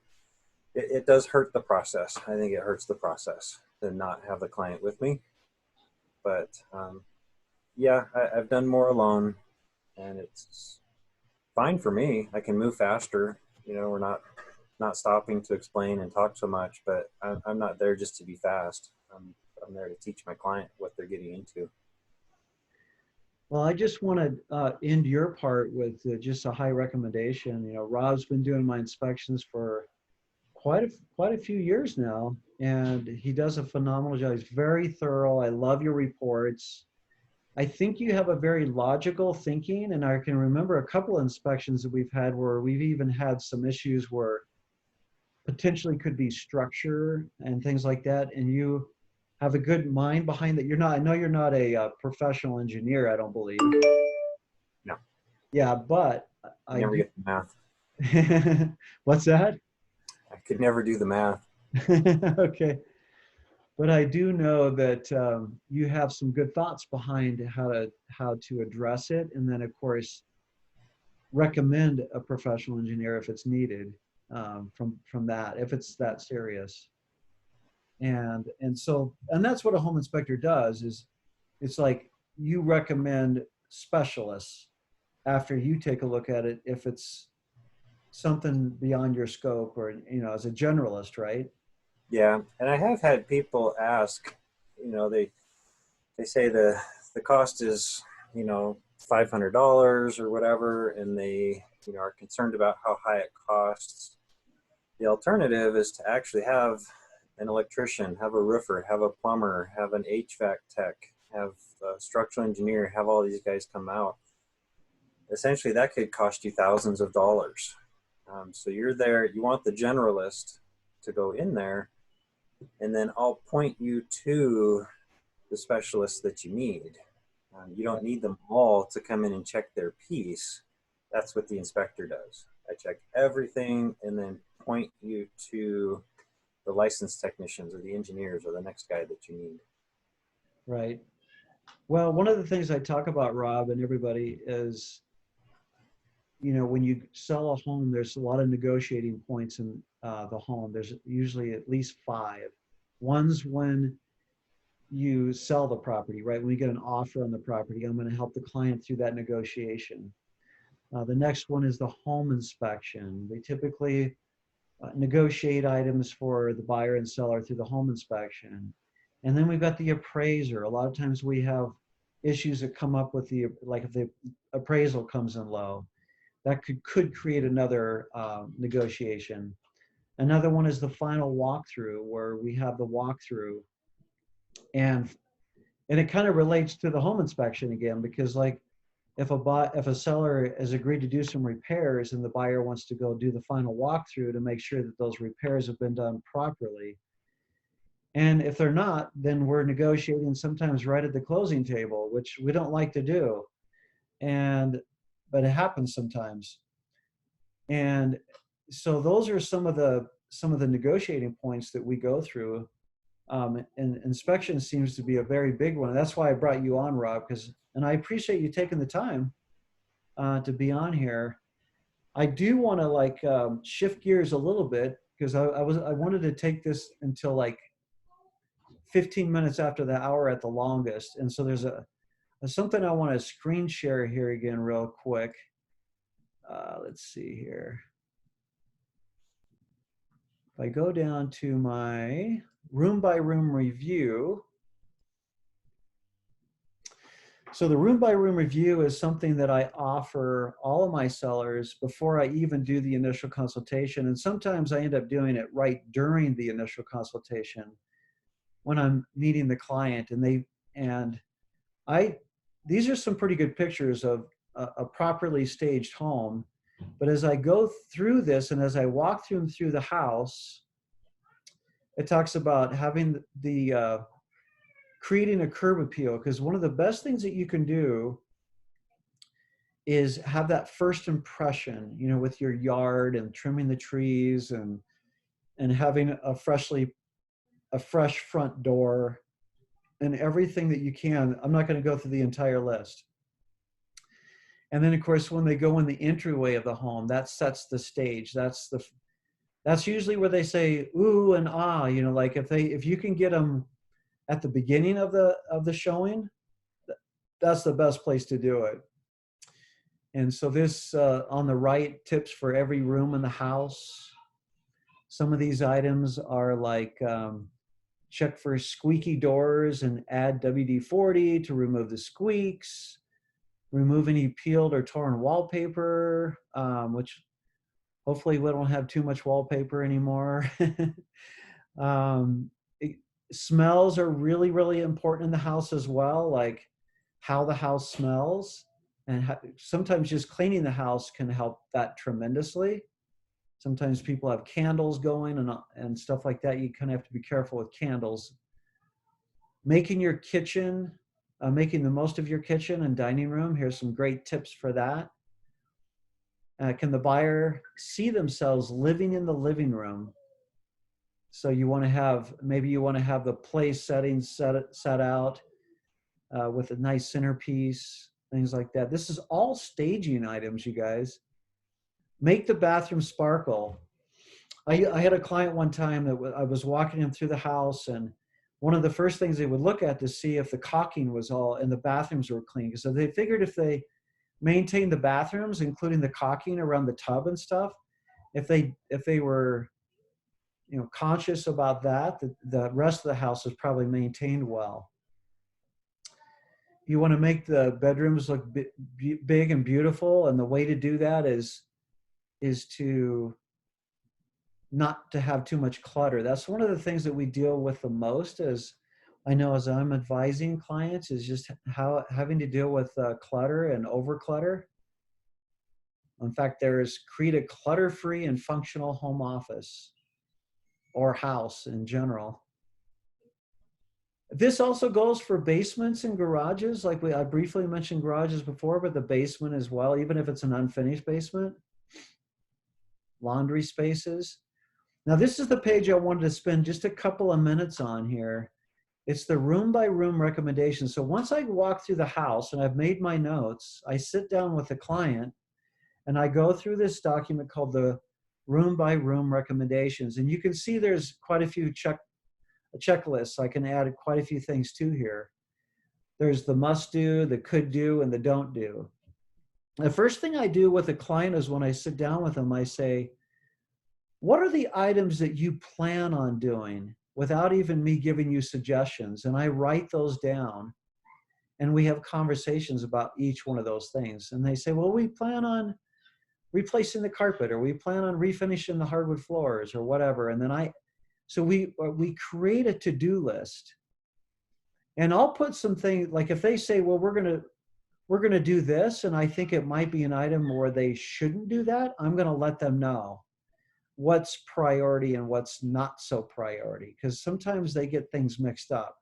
C: it does hurt the process. I think it hurts the process to not have the client with me. But yeah, I've done more alone, and it's fine for me. I can move faster. You know, we're not stopping to explain and talk so much, but I'm not there just to be fast. I'm there to teach my client what they're getting into.
A: Well, I just want to end your part with just a high recommendation. You know, Rob's been doing my inspections for quite a few years now, and he does a phenomenal job. He's very thorough. I love your reports. I think you have a very logical thinking, and I can remember a couple of inspections that we've had where we've even had some issues where potentially could be structure and things like that, and you have a good mind behind that. I know you're not a professional engineer, I don't believe.
C: No.
A: Yeah, but I
C: never get the
A: math. What's that?
C: I could never do the math.
A: Okay. But I do know that you have some good thoughts behind how to address it, and then of course recommend a professional engineer if it's needed, from that, if it's that serious. And that's what a home inspector does. Is it's like you recommend specialists after you take a look at it if it's something beyond your scope, or, you know, as a generalist, right?
C: Yeah, and I have had people ask, you know, they they say the cost is, $500 or whatever, and they, are concerned about how high it costs. The alternative is to actually have an electrician, have a roofer, have a plumber, have an HVAC tech, have a structural engineer, have all these guys come out. Essentially, that could cost you thousands of dollars. So you're there, you want the generalist to go in there, and then I'll point you to the specialists that you need. You don't need them all to come in and check their piece. That's what the inspector does. I check everything and then point you to the licensed technicians or the engineers or the next guy that you need.
A: Right. Well, one of the things I talk about, Rob, and everybody is, when you sell a home, there's a lot of negotiating points in the home. There's usually at least 5. One's when you sell the property, right? When you get an offer on the property, I'm going to help the client through that negotiation. The next one is the home inspection. They typically negotiate items for the buyer and seller through the home inspection. And then we've got the appraiser. A lot of times we have issues that come up with like if the appraisal comes in low, that could create another negotiation. Another one is the final walkthrough, where we have the walkthrough, and it kind of relates to the home inspection again, because like if a seller has agreed to do some repairs and the buyer wants to go do the final walkthrough to make sure that those repairs have been done properly, and if they're not, then we're negotiating sometimes right at the closing table, which we don't like to do, but it happens sometimes. And so those are some of the negotiating points that we go through. And inspection seems to be a very big one. That's why I brought you on, Rob, and I appreciate you taking the time to be on here. I do want to shift gears a little bit, because I wanted to take this until like 15 minutes after the hour at the longest. And so there's something I want to screen share here again real quick. Let's see here. If I go down to my room by room review. So the room by room review is something that I offer all of my sellers before I even do the initial consultation. And sometimes I end up doing it right during the initial consultation when I'm meeting the client. These are some pretty good pictures of a properly staged home. But as I go through this and as I walk through the house, it talks about having creating a curb appeal, because one of the best things that you can do is have that first impression, with your yard and trimming the trees and having a fresh front door and everything that you can. I'm not going to go through the entire list. And then of course, when they go in the entryway of the home, that sets the stage. That's usually where they say ooh and ah, like if you can get them at the beginning of the showing, that's the best place to do it. And so this on the right, tips for every room in the house. Some of these items are like check for squeaky doors and add WD-40 to remove the squeaks. Remove any peeled or torn wallpaper, which hopefully we don't have too much wallpaper anymore. Smells are really, really important in the house as well, like how the house smells. And sometimes just cleaning the house can help that tremendously. Sometimes people have candles going and stuff like that. You kind of have to be careful with candles. Making your kitchen, making the most of your kitchen and dining room. Here's some great tips for that. Can the buyer see themselves living in the living room? So you want to have the place settings set out with a nice centerpiece, things like that. This is all staging items, you guys. Make the bathroom sparkle. I had a client one time that I was walking him through the house, and one of the first things they would look at to see if the caulking was all and the bathrooms were clean. So they figured if they maintained the bathrooms, including the caulking around the tub and stuff, if they were conscious about that, the rest of the house is probably maintained well. you want to make the bedrooms look big and beautiful, and the way to do that is to not to have too much clutter. That's one of the things that we deal with the most, as I know as I'm advising clients, is just having to deal with clutter and over clutter. In fact, create a clutter-free and functional home office or house in general. This also goes for basements and garages. Like I briefly mentioned garages before, but the basement as well, even if it's an unfinished basement. Laundry spaces. Now this is the page I wanted to spend just a couple of minutes on here. It's the room by room recommendation. So once I walk through the house and I've made my notes, I sit down with the client and I go through this document called the room by room recommendations. And you can see there's quite a few checklists. I can add quite a few things to here. There's the must do, the could do, and the don't do. The first thing I do with a client is when I sit down with them, I say, what are the items that you plan on doing without even me giving you suggestions? And I write those down and we have conversations about each one of those things. And they say, well, we plan on replacing the carpet, or we plan on refinishing the hardwood floors, or whatever. And then so we create a to-do list. And I'll put some things, like if they say, well, we're going to do this, and I think it might be an item where they shouldn't do that, I'm going to let them know what's priority and what's not so priority, because sometimes they get things mixed up.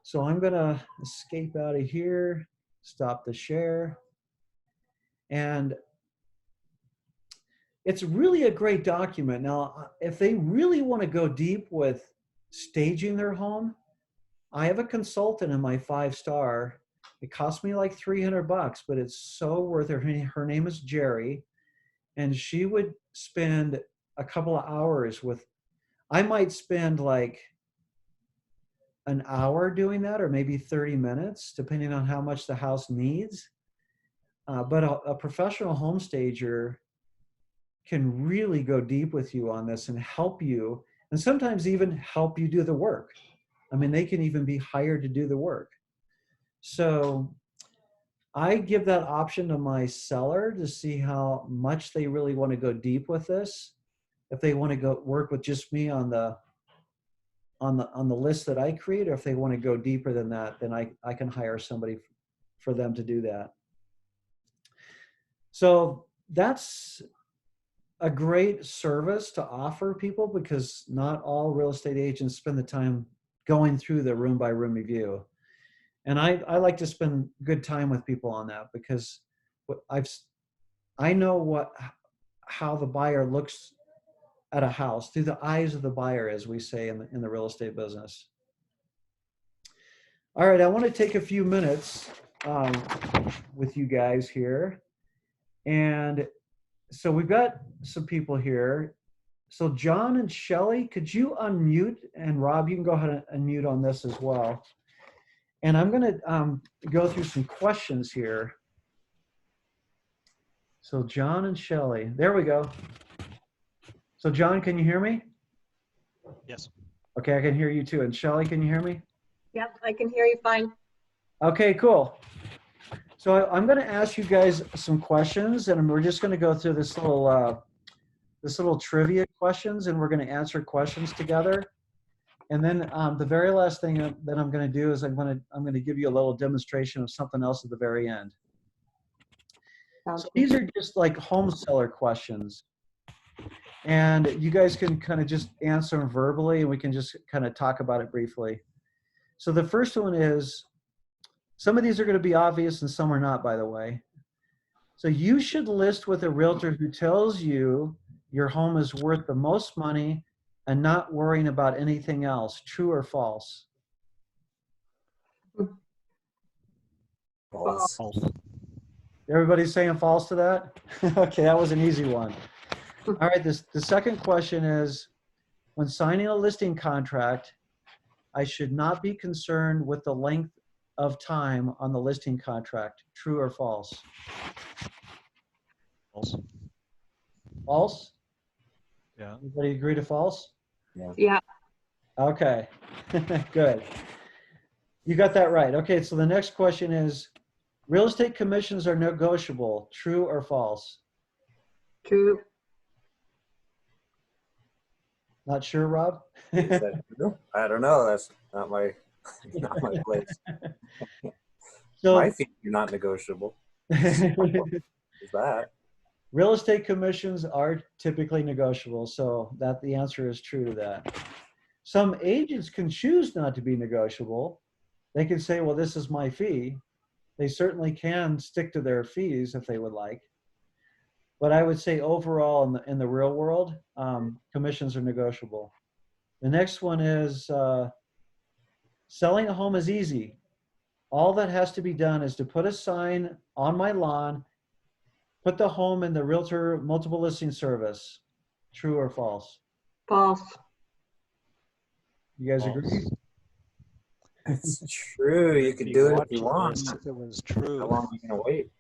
A: So I'm going to escape out of here, stop the share. And it's really a great document. Now, if they really want to go deep with staging their home, I have a consultant in my 5-star. It cost me like $300, but it's so worth it. Her name is Jerry, and she would spend a couple of hours I might spend like an hour doing that, or maybe 30 minutes, depending on how much the house needs. But a professional home stager can really go deep with you on this and help you, and sometimes even help you do the work. I mean, they can even be hired to do the work. So I give that option to my seller to see how much they really want to go deep with this. If they want to go work with just me on the list that I create, or if they want to go deeper than that, then I can hire somebody for them to do that. So that's a great service to offer people, because not all real estate agents spend the time going through the room by room review. And I like to spend good time with people on that, because I know how the buyer looks at a house through the eyes of the buyer, as we say in the real estate business. All right, I want to take a few minutes with you guys here. And so we've got some people here. So John and Shelley, could you unmute? And Rob, you can go ahead and unmute on this as well. And I'm going to go through some questions here. So John and Shelley, there we go. So John, can you hear me?
E: Yes.
A: Okay, I can hear you too. And Shelley, can you hear me?
F: Yep, I can hear you fine.
A: Okay, cool. So I'm going to ask you guys some questions, and we're just going to go through this little trivia questions, and we're going to answer questions together. And then the very last thing that I'm going to do is I'm going to give you a little demonstration of something else at the very end. So these are just like home seller questions, and you guys can kind of just answer them verbally, and we can just kind of talk about it briefly. So the first one is, some of these are going to be obvious and some are not, by the way. So you should list with a realtor who tells you your home is worth the most money and not worrying about anything else. True or false?
C: False.
E: False.
A: Everybody's saying false to that? Okay, that was an easy one. All right, the second question is, when signing a listing contract, I should not be concerned with the length of time on the listing contract. True or false?
E: False.
A: False?
E: Yeah.
A: Everybody agree to false?
F: Yeah,
A: Okay, good. You got that right. Okay, so the next question is, real estate commissions are negotiable, true or false?
F: True.
A: Not sure, Rob?
C: Is that true? I don't know. That's not my not my place. My
A: So
C: fees are not negotiable. Is that?
A: real estate commissions are typically negotiable, so that the answer is true to that. Some agents can choose not to be negotiable. They can say, well, this is my fee. They certainly can stick to their fees if they would like. But I would say overall in the real world, commissions are negotiable. The next one is selling a home is easy. All that has to be done is to put a sign on my lawn, put the home in the realtor multiple listing service. True or false?
F: False.
A: You guys agree?
C: It's true. You could do it if you want.
E: If it was
C: How
E: true,
C: long are you gonna wait?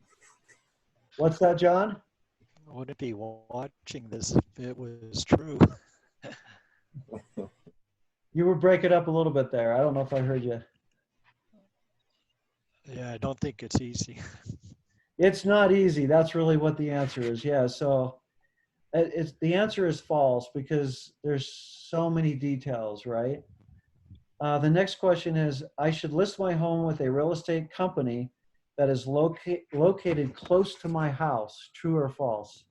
A: What's that, John?
E: wouldn't be watching this if it was true.
A: You were breaking up a little bit there. I don't know if I heard you.
E: Yeah, I don't think it's easy.
A: It's not easy. That's really what the answer is. Yeah. So the answer is false because there's so many details, right? The next question is, I should list my home with a real estate company that is located close to my house. True or false?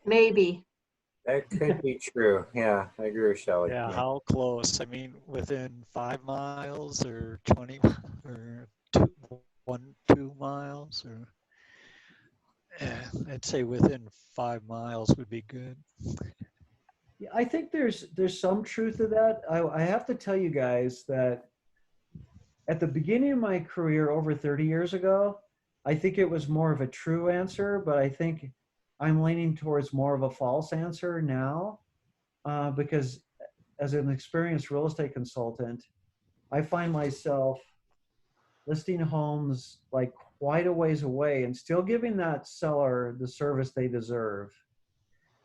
F: Maybe.
C: That could be true. Yeah, I agree with Shelley.
E: Yeah, how close? I mean, within 5 miles or 20 or 2 miles or yeah, I'd say within 5 miles would be good.
A: Yeah, I think there's some truth to that. I have to tell you guys that at the beginning of my career over 30 years ago, I think it was more of a true answer, but I think I'm leaning towards more of a false answer now because as an experienced real estate consultant, I find myself listing homes like quite a ways away and still giving that seller the service they deserve.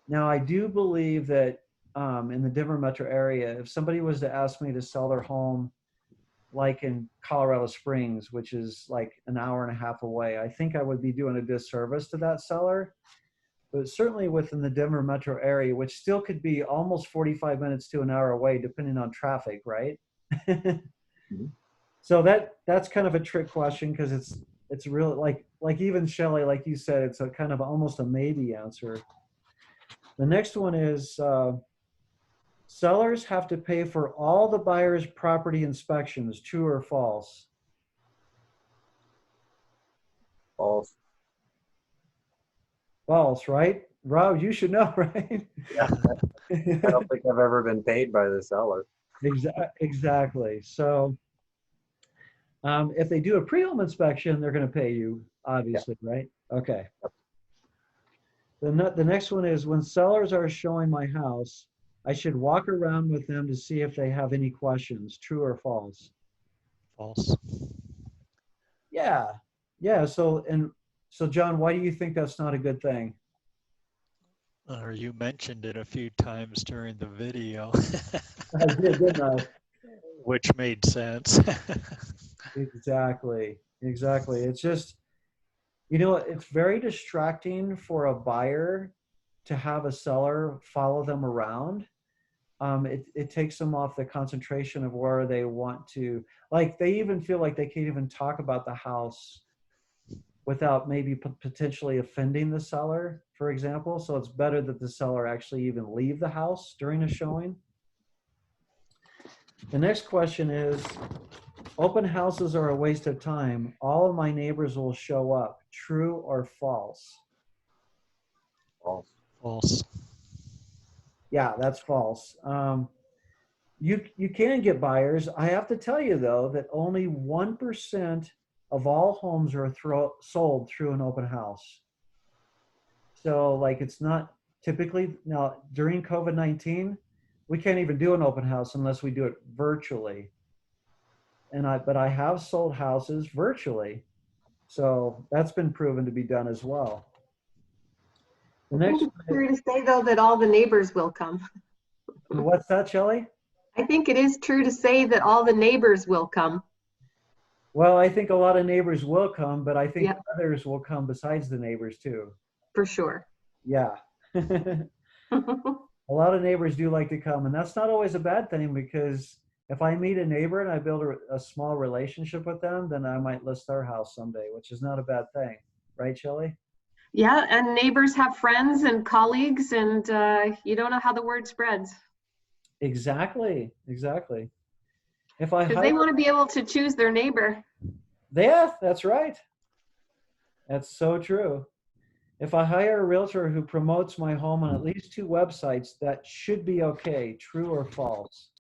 A: Now, I do believe that in the Denver metro area, if somebody was to ask me to sell their home like in Colorado Springs, which is like an hour and a half away, I think I would be doing a disservice to that seller. But certainly within the Denver metro area, which still could be almost 45 minutes to an hour away, depending on traffic, right?
C: Mm-hmm.
A: So that's kind of a trick question because it's real like even Shelley, like you said, it's a kind of almost a maybe answer. The next one is sellers have to pay for all the buyer's property inspections. True or false?
C: False.
A: False, right? Rob, you should know, right?
C: Yeah. I don't think I've ever been paid by the seller.
A: Exactly. So if they do a pre-home inspection, they're going to pay you, obviously, right? Okay. The next one is, when sellers are showing my house, I should walk around with them to see if they have any questions. True or false?
E: False.
A: Yeah. Yeah. So John, why do you think that's not a good thing?
E: Or you mentioned it a few times during the video.
A: I did, didn't I?
E: Which made sense.
A: Exactly. It's just, it's very distracting for a buyer to have a seller follow them around. It takes them off the concentration of where they want to, like they even feel like they can't even talk about the house without maybe potentially offending the seller, for example. So it's better that the seller actually even leave the house during a showing. The next question is, open houses are a waste of time. All of my neighbors will show up. True or false?
C: False.
E: False.
A: Yeah, that's false. You can get buyers. I have to tell you though that only 1% of all homes are sold through an open house. So like it's not typically, now during COVID-19, we can't even do an open house unless we do it virtually. But I have sold houses virtually. So that's been proven to be done as well. The
F: I
A: next
F: think it's
A: one,
F: true to say, though, that all the neighbors will come.
A: what's that, Shelley?
F: I think it is true to say that all the neighbors will come.
A: Well, I think a lot of neighbors will come, but I think
F: Yep.
A: others will come besides the neighbors too.
F: For sure.
A: Yeah. A lot of neighbors do like to come, and that's not always a bad thing, because if I meet a neighbor and I build a small relationship with them, then I might list their house someday, which is not a bad thing. Right, Shelley?
F: Yeah, and neighbors have friends and colleagues, and you don't know how the word spreads.
A: Exactly. Exactly. If I
F: Because
A: hire,
F: they want to be able to choose their neighbor.
A: yeah, that's right. That's so true. If I hire a realtor who promotes my home on at least 2 websites, that should be okay. True or false?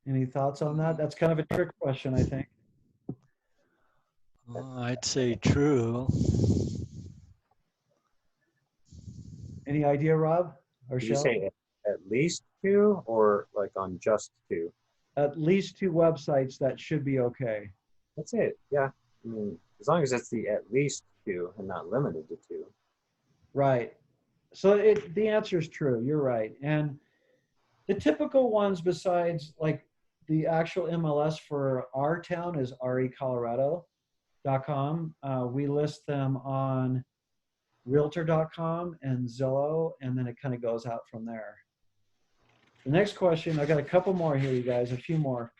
A: Any thoughts on that? That's kind of a trick question, I think.
E: I'd say true.
A: Any idea, Rob or
C: Did you
A: Shelley?
C: say at least 2 or like on just 2?
A: At least 2 websites, that should be okay.
C: That's it. Yeah. I mean, as long as it's the at least 2 and not limited to 2.
A: Right. So the answer is true. You're right. And the typical ones, besides like the actual MLS for our town, is recolorado.com. We list them on realtor.com and Zillow, and then it kind of goes out from there. The next question, I got a couple more here, you guys, a few more.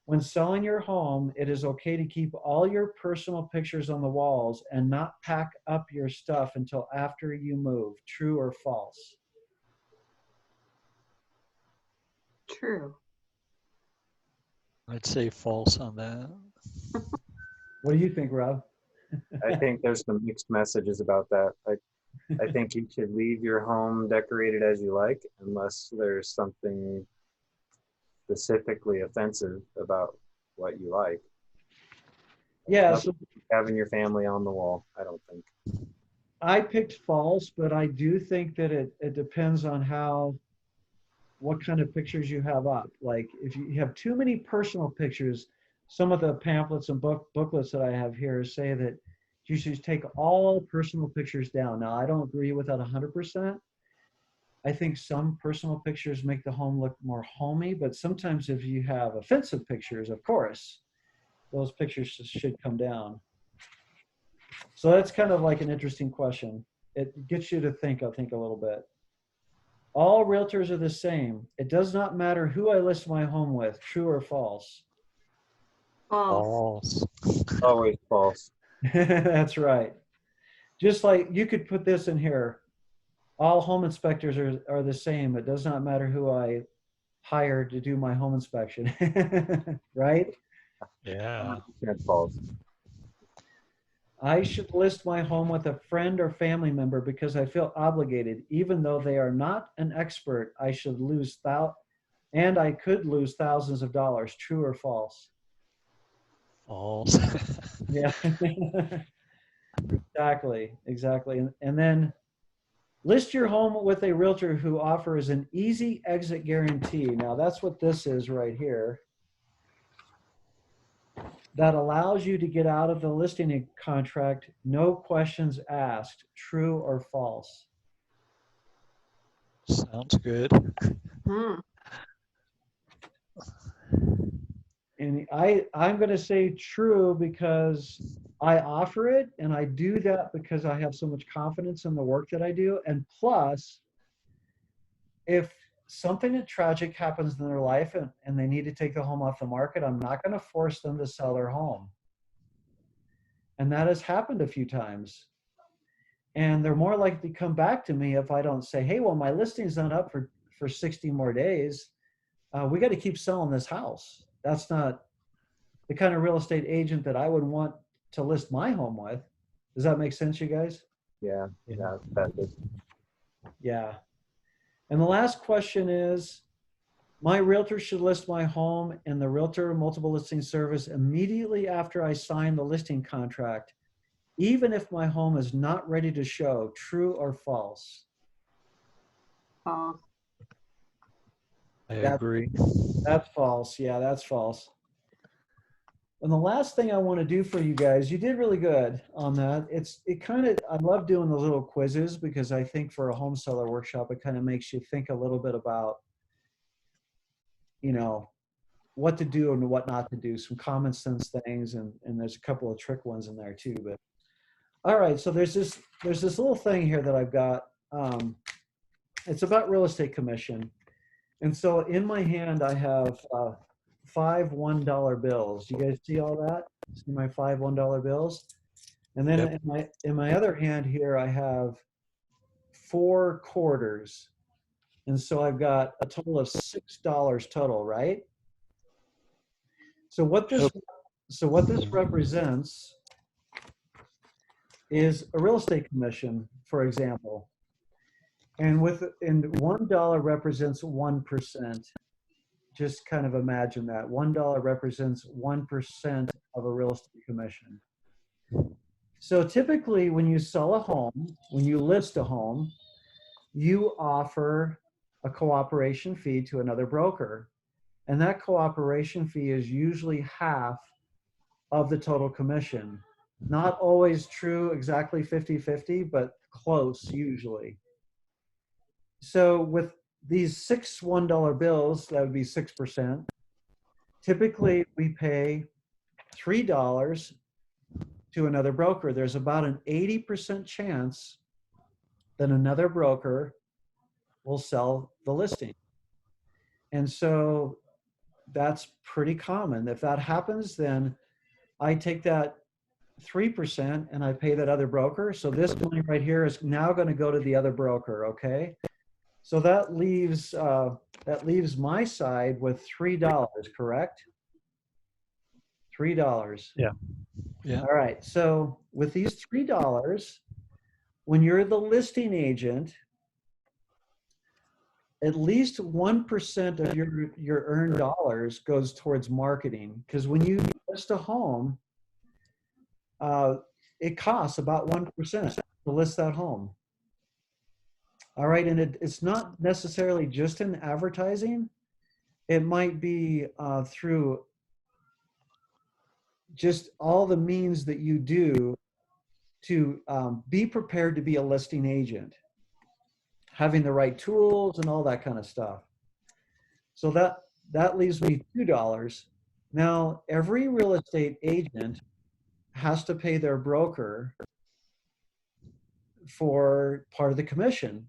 A: When selling your home, it is okay to keep all your personal pictures on the walls and not pack up your stuff until after you move. True or false?
F: True.
E: I'd say false on that.
A: What do you think, Rob?
C: I think there's some mixed messages about that. I think you should leave your home decorated as you like, unless there's something specifically offensive about what you like.
A: Yeah,
C: Nothing
A: so
C: having your family on the wall, I don't think.
A: I picked false, but I do think that it depends on what kind of pictures you have up. Like if you have too many personal pictures, some of the pamphlets and booklets that I have here say that you should take all personal pictures down. Now, I don't agree with that 100%. I think some personal pictures make the home look more homey, but sometimes if you have offensive pictures, of course, those pictures should come down. So that's kind of like an interesting question. It gets you to think, I think, a little bit. All realtors are the same. It does not matter who I list my home with, true or false.
F: False.
E: False.
C: Always false.
A: That's right. Just like you could put this in here. All home inspectors are the same. It does not matter who I hire to do my home inspection. Right?
E: Yeah.
C: That's false.
A: I should list my home with a friend or family member because I feel obligated, even though they are not an expert. I should lose and I could lose thousands of dollars. True or false?
E: False.
A: Yeah. Exactly. And then list your home with a realtor who offers an easy exit guarantee. Now that's what this is right here. That allows you to get out of the listing contract, no questions asked. True or false?
E: Sounds good.
F: Hmm.
A: And I'm going to say true because I offer it, and I do that because I have so much confidence in the work that I do. And plus, if something tragic happens in their life and they need to take the home off the market, I'm not going to force them to sell their home. And that has happened a few times. And they're more likely to come back to me if I don't say, hey, well, my listing's not up for 60 more days. We got to keep selling this house. That's not the kind of real estate agent that I would want to list my home with. Does that make sense, you guys?
C: Yeah, that is.
A: Yeah. And the last question is, my realtor should list my home in the realtor multiple listing service immediately after I sign the listing contract, even if my home is not ready to show. True or false?
F: False.
E: I
A: That-
E: agree.
A: That's false. Yeah, that's false. And the last thing I want to do for you guys, you did really good on that. I love doing the little quizzes because I think for a home seller workshop, it kind of makes you think a little bit about, you know, what to do and what not to do, some common sense things. And there's a couple of trick ones in there too, but all right. So there's this little thing here that I've got. It's about real estate commission. And so in my hand, I have 5 $1 bills. You guys see all that? See my 5 $1 bills? And then
E: Yep.
A: in my other hand here, I have 4 quarters. And so I've got a total of $6 total, right? So what this represents is a real estate commission, for example. And $1 represents 1%. Just kind of imagine that. $1 represents 1% of a real estate commission. So typically when you sell a home, when you list a home, you offer a cooperation fee to another broker. And that cooperation fee is usually half of the total commission. Not always true exactly 50-50, but close usually. So with these 6 $1 bills, that would be 6%. Typically, we pay $3 to another broker. There's about an 80% chance that another broker will sell the listing. And so that's pretty common. If that happens, then I take that 3% and I pay that other broker. So this money right here is now going to go to the other broker, okay? So that leaves my side with $3, correct? $3.
E: Yeah. Yeah.
A: All right. So with these $3, when you're the listing agent, at least 1% of your earned dollars goes towards marketing. Because when you list a home, it costs about 1% to list that home. All right, and it's not necessarily just in advertising. It might be through just all the means that you do to be prepared to be a listing agent, having the right tools and all that kind of stuff. So that leaves me $2. Now, every real estate agent has to pay their broker for part of the commission.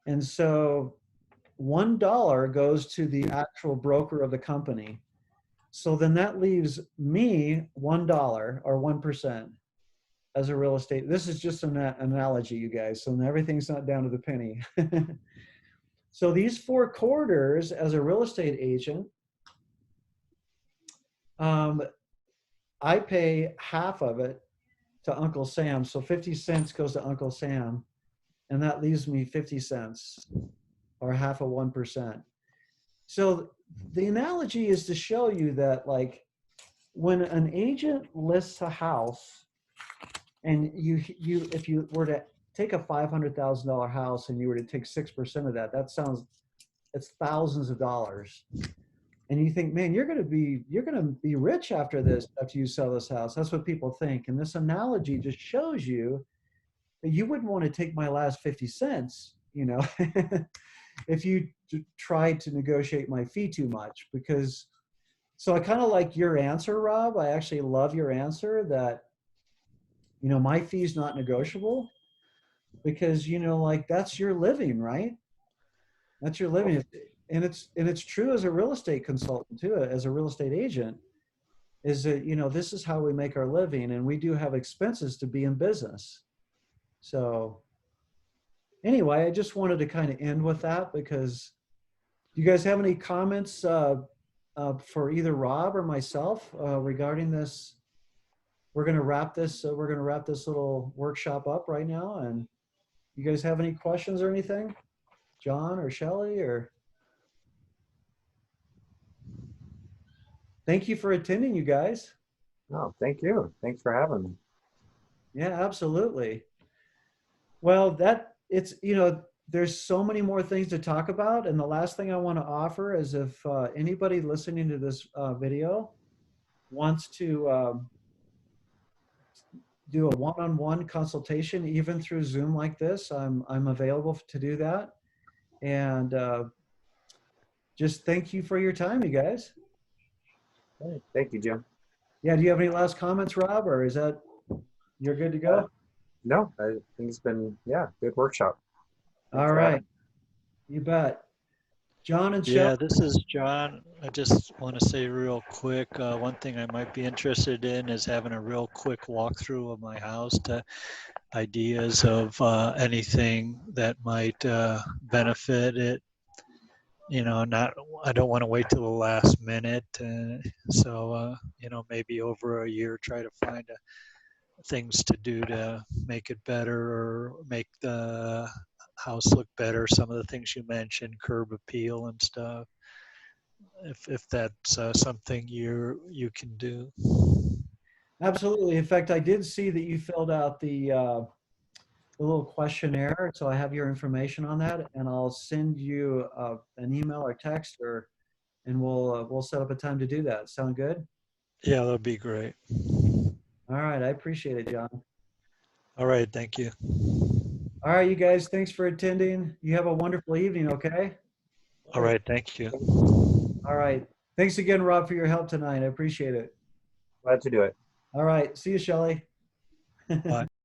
A: And so $1 goes to the actual broker of the company. So then that leaves me $1 or 1% as a real estate. This is just an analogy, you guys. So everything's not down to the penny. So these 4 quarters as a real estate agent, I pay half of it to Uncle Sam. So 50 cents goes to Uncle Sam, and that leaves me 50 cents or half of 1%. So the analogy is to show you that, like, when an agent lists a house, and if you were to take a $500,000 house and you were to take 6% of that, it's thousands of dollars. And you think, man, you're going to be rich after you sell this house. That's what people think. And this analogy just shows you that you wouldn't want to take my last 50 cents, if you tried to negotiate my fee too much. Because, so I kind of like your answer, Rob. I actually love your answer that, my fee is not negotiable, because, like, that's your living, right? That's your living. And it's true as a real estate consultant too, as a real estate agent, is that, this is how we make our living, and we do have expenses to be in business. So anyway, I just wanted to kind of end with that, because do you guys have any comments for either Rob or myself regarding this? We're going to wrap this little workshop up right now. And you guys have any questions or anything? John or Shelley or? Thank you for attending, you guys.
C: No, thank you. Thanks for having me.
A: Yeah, absolutely. Well, there's so many more things to talk about. And the last thing I want to offer is, if anybody listening to this video wants to do a one-on-one consultation, even through Zoom like this, I'm available to do that. And just thank you for your time, you guys.
C: Hey, thank you, Jim.
A: Yeah, do you have any last comments, Rob, or is that you're good to go?
C: No, I think it's been, yeah, good workshop. Thanks
A: All
C: for having
A: right, you bet. John and
E: Yeah,
A: Shel.
E: this is John. I just want to say real quick, one thing I might be interested in is having a real quick walkthrough of my house to ideas of anything that might benefit it. You know, I don't want to wait till the last minute. So, you know, maybe over a year, try to find things to do to make it better or make the house look better. Some of the things you mentioned, curb appeal and stuff. If that's something you can do.
A: Absolutely. In fact, I did see that you filled out the little questionnaire, so I have your information on that, and I'll send you an email or text, and we'll set up a time to do that. Sound good?
E: Yeah, that'd be great.
A: All right, I appreciate it, John.
E: All right, thank you.
A: All right, you guys, thanks for attending. You have a wonderful evening, okay?
E: All right, thank you.
A: All right. Thanks again, Rob, for your help tonight. I appreciate it.
C: Glad to do it.
A: All right. See you, Shelley.
E: Bye.